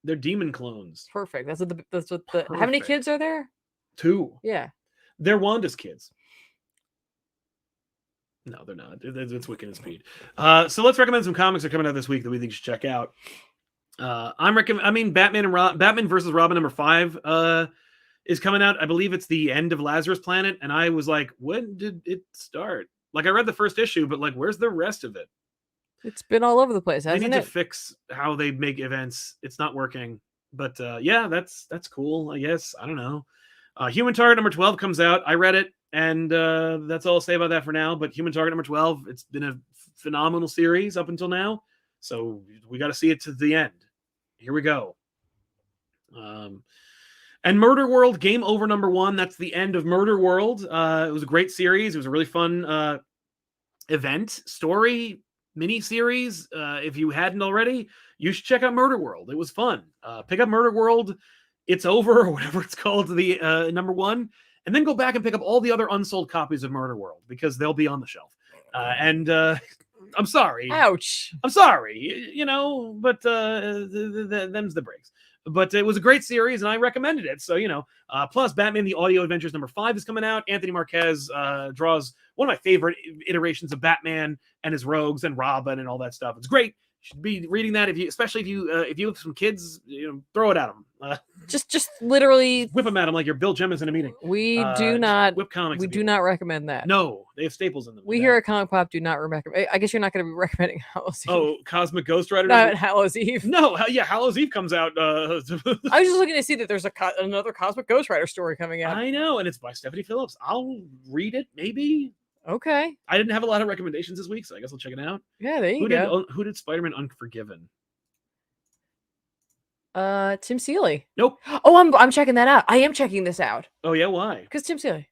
They're demon clones. Perfect. That's what the how many kids are there? 2. Yeah. They're Wanda's kids. No, they're not. It's Wiccan and Speed. So let's recommend some comics that are coming out this week that we think you should check out. Batman versus Robin #5 is coming out. I believe it's the end of Lazarus Planet, and I was like, when did it start? Like I read the first issue, but like, where's the rest of it? It's been all over the place, hasn't it? They need to fix how they make events. It's not working. But yeah, that's cool, I guess. I don't know. Human Target #12 comes out. I read it, and that's all I'll say about that for now. But Human Target #12, it's been a phenomenal series up until now. So we got to see it to the end. Here we go. And Murder World Game Over #1. That's the end of Murder World. It was a great series. It was a really fun event, story, mini-series. If you hadn't already, you should check out Murder World. It was fun. Pick up Murder World. It's Over, or whatever it's called, the #1. And then go back and pick up all the other unsold copies of Murder World, because they'll be on the shelf. I'm sorry. Ouch. I'm sorry, but them's the breaks. But it was a great series, and I recommended it. So, plus Batman The Audio Adventures #5 is coming out. Anthony Marquez draws one of my favorite iterations of Batman and his rogues and Robin and all that stuff. It's great. You should be reading that, especially if you have some kids, throw it at them. Just literally whip them at them like you're Bill Jemmons in a meeting. We do not whip comics. We do not recommend that. No, they have staples in them. We here at ComicPop do not recommend. I guess you're not going to be recommending Hallows Eve. Oh, Cosmic Ghost Rider. Not Hallows Eve. No, yeah, Hallows Eve comes out. I was just looking to see that there's another Cosmic Ghost Rider story coming out. I know, and it's by Stephanie Phillips. I'll read it, maybe. Okay. I didn't have a lot of recommendations this week, so I guess I'll check it out. Yeah, there you go. Who did Spider-Man Unforgiven? Tim Seeley. Nope. Oh, I'm checking that out. I am checking this out. Oh yeah, why? Because Tim Seeley.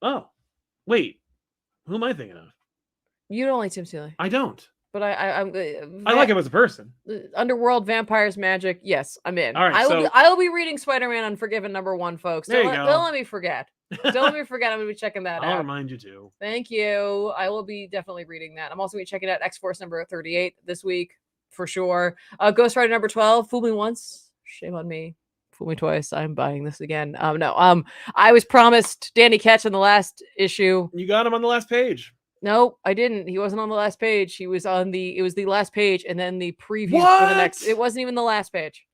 Oh, wait. Who am I thinking of? You don't like Tim Seeley. I don't. But I like him as a person. Underworld, vampires, magic. Yes, I'm in. All right, I will be reading Spider-Man Unforgiven #1, folks. Don't let me forget. Don't let me forget. I'm going to be checking that out. I'll remind you too. Thank you. I will be definitely reading that. I'm also going to be checking out X-Force #38 this week for sure. Ghost Rider #12. Fool me once, shame on me. Fool me twice. I'm buying this again. No. I was promised Danny Ketch in the last issue. You got him on the last page. No, I didn't. He wasn't on the last page. He was on it was the last page and then the preview for the next. It wasn't even the last page.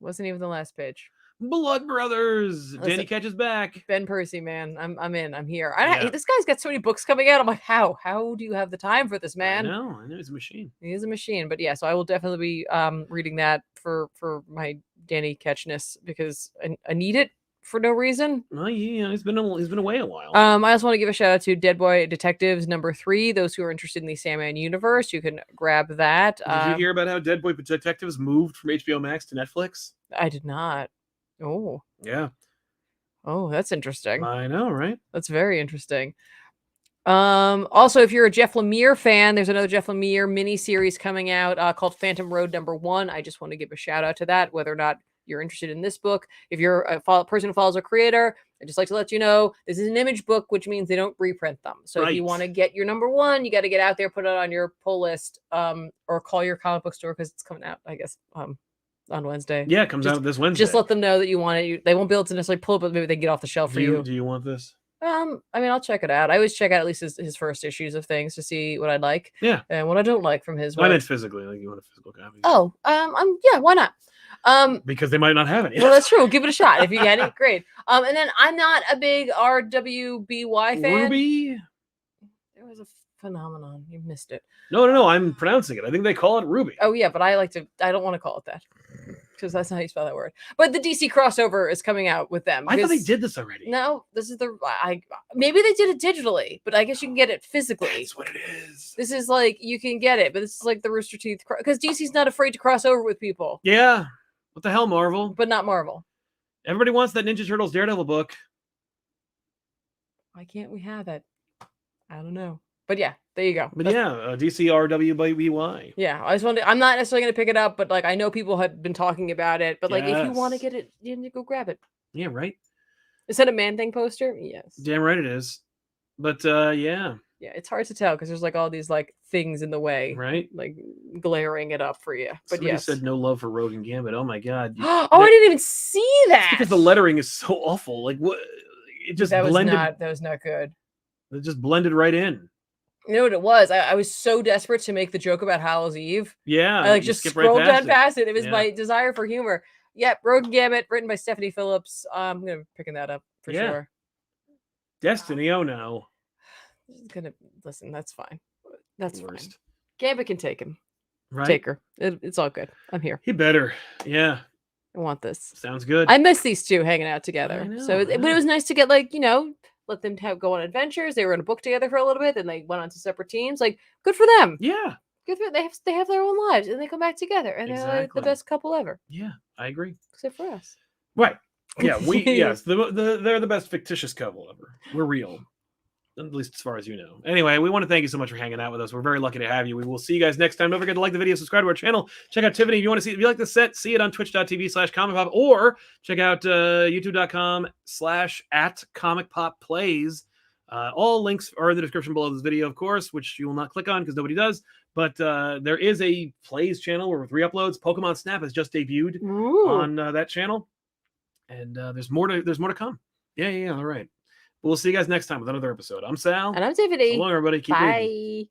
Wasn't even the last page. Blood Brothers. Listen, Danny Ketch is back. Ben Percy, man. I'm in. I'm here. This guy's got so many books coming out. I'm like, how do you have the time for this, man? I know he's a machine. He is a machine. But yeah, so I will definitely be reading that for my Danny Ketchness, because I need it for no reason. Well, yeah, he's been away a while. I also want to give a shout out to Dead Boy Detectives #3. Those who are interested in the Sandman universe, you can grab that. Did you hear about how Dead Boy Detectives moved from HBO Max to Netflix? I did not. Oh, Yeah, that's interesting. I know, right? That's very interesting. Also, if you're a Jeff Lemire fan, there's another Jeff Lemire miniseries coming out called Phantom Road #1. I just want to give a shout out to that, whether or not you're interested in this book. If you're a person who follows a creator, I'd just like to let you know this is an image book, which means they don't reprint them. So if you Right. want to get your #1, you got to get out there, put it on your pull list, or call your comic book store because it's coming out, I guess, on Wednesday. Yeah, it comes out this Wednesday. Just let them know that you want it. They won't be able to necessarily pull it, but maybe they can get off the shelf for you. Do you want this? I mean, I'll check it out. I always check out at least his first issues of things to see what I like. Yeah. And what I don't like from his work. I meant physically, like you want a physical copy. Oh, yeah, why not? Because they might not have it. Well, that's true. Give it a shot. If you get it, great. And then I'm not a big RWBY fan. Ruby? There was a phenomenon. You missed it. No, I'm pronouncing it. I think they call it Ruby. Oh yeah, but I don't want to call it that. Because that's not how you spell that word. But the DC crossover is coming out with them. I thought they did this already. No, this is maybe they did it digitally, but I guess you can get it physically. That's what it is. This is like you can get it, but this is like the Rooster Teeth because DC's not afraid to cross over with people. Yeah. What the hell, Marvel? But not Marvel. Everybody wants that Ninja Turtles Daredevil book. Why can't we have it? I don't know. But yeah, there you go. But DC RWBY. Yeah, I just wanted. I'm not necessarily going to pick it up, but like I know people have been talking about it. But like, if you want to get it, you need to go grab it. Yeah, right. Is that a Man Thing poster? Yes. Damn right it is. But yeah. Yeah, it's hard to tell because there's like all these like things in the way, right? Like glaring it up for you. But Somebody yes, said no love for Rogue and Gambit. Oh my god. I didn't even see that because the lettering is so awful. Like what? It just blended. That was not good. It just blended right in. You know what it was? I was so desperate to make the joke about Howl's Eve. Yeah, I like just scrolled down past it. It was my desire for humor. Yep, Rogue and Gambit, written by Stephanie Phillips. I'm gonna be picking that up for sure. Destiny. Oh no. Gonna listen. That's fine. That's Worst. fine. Gambit can take him. Right. Take her. It's all good. I'm here. He better. Yeah. I want this. Sounds good. I miss these two hanging out together. I know, but it was nice to get like let them go on adventures. They were in a book together for a little bit, then they went on to separate teams. Like, good for them. Yeah. Good for they have their own lives and they come back together and they're like the best couple ever. Yeah, I agree. Except for us. Right. Yeah, yes, they're the best fictitious couple ever. We're real. At least as far as you know. Anyway, we want to thank you so much for hanging out with us. We're very lucky to have you. We will see you guys next time. Don't forget to like the video, subscribe to our channel. Check out Tiffany if you want to see. If you like the set, see it on twitch.tv/ComicPop or check out youtube.com/@ComicPop Plays. All links are in the description below this video, of course, which you will not click on because nobody does. But there is a Plays channel where with re-uploads. Pokemon Snap has just debuted on that channel, and there's more to come. Yeah. All right. We'll see you guys next time with another episode. I'm Sal. And I'm Tiffany. So long, everybody. Keep reading. Bye.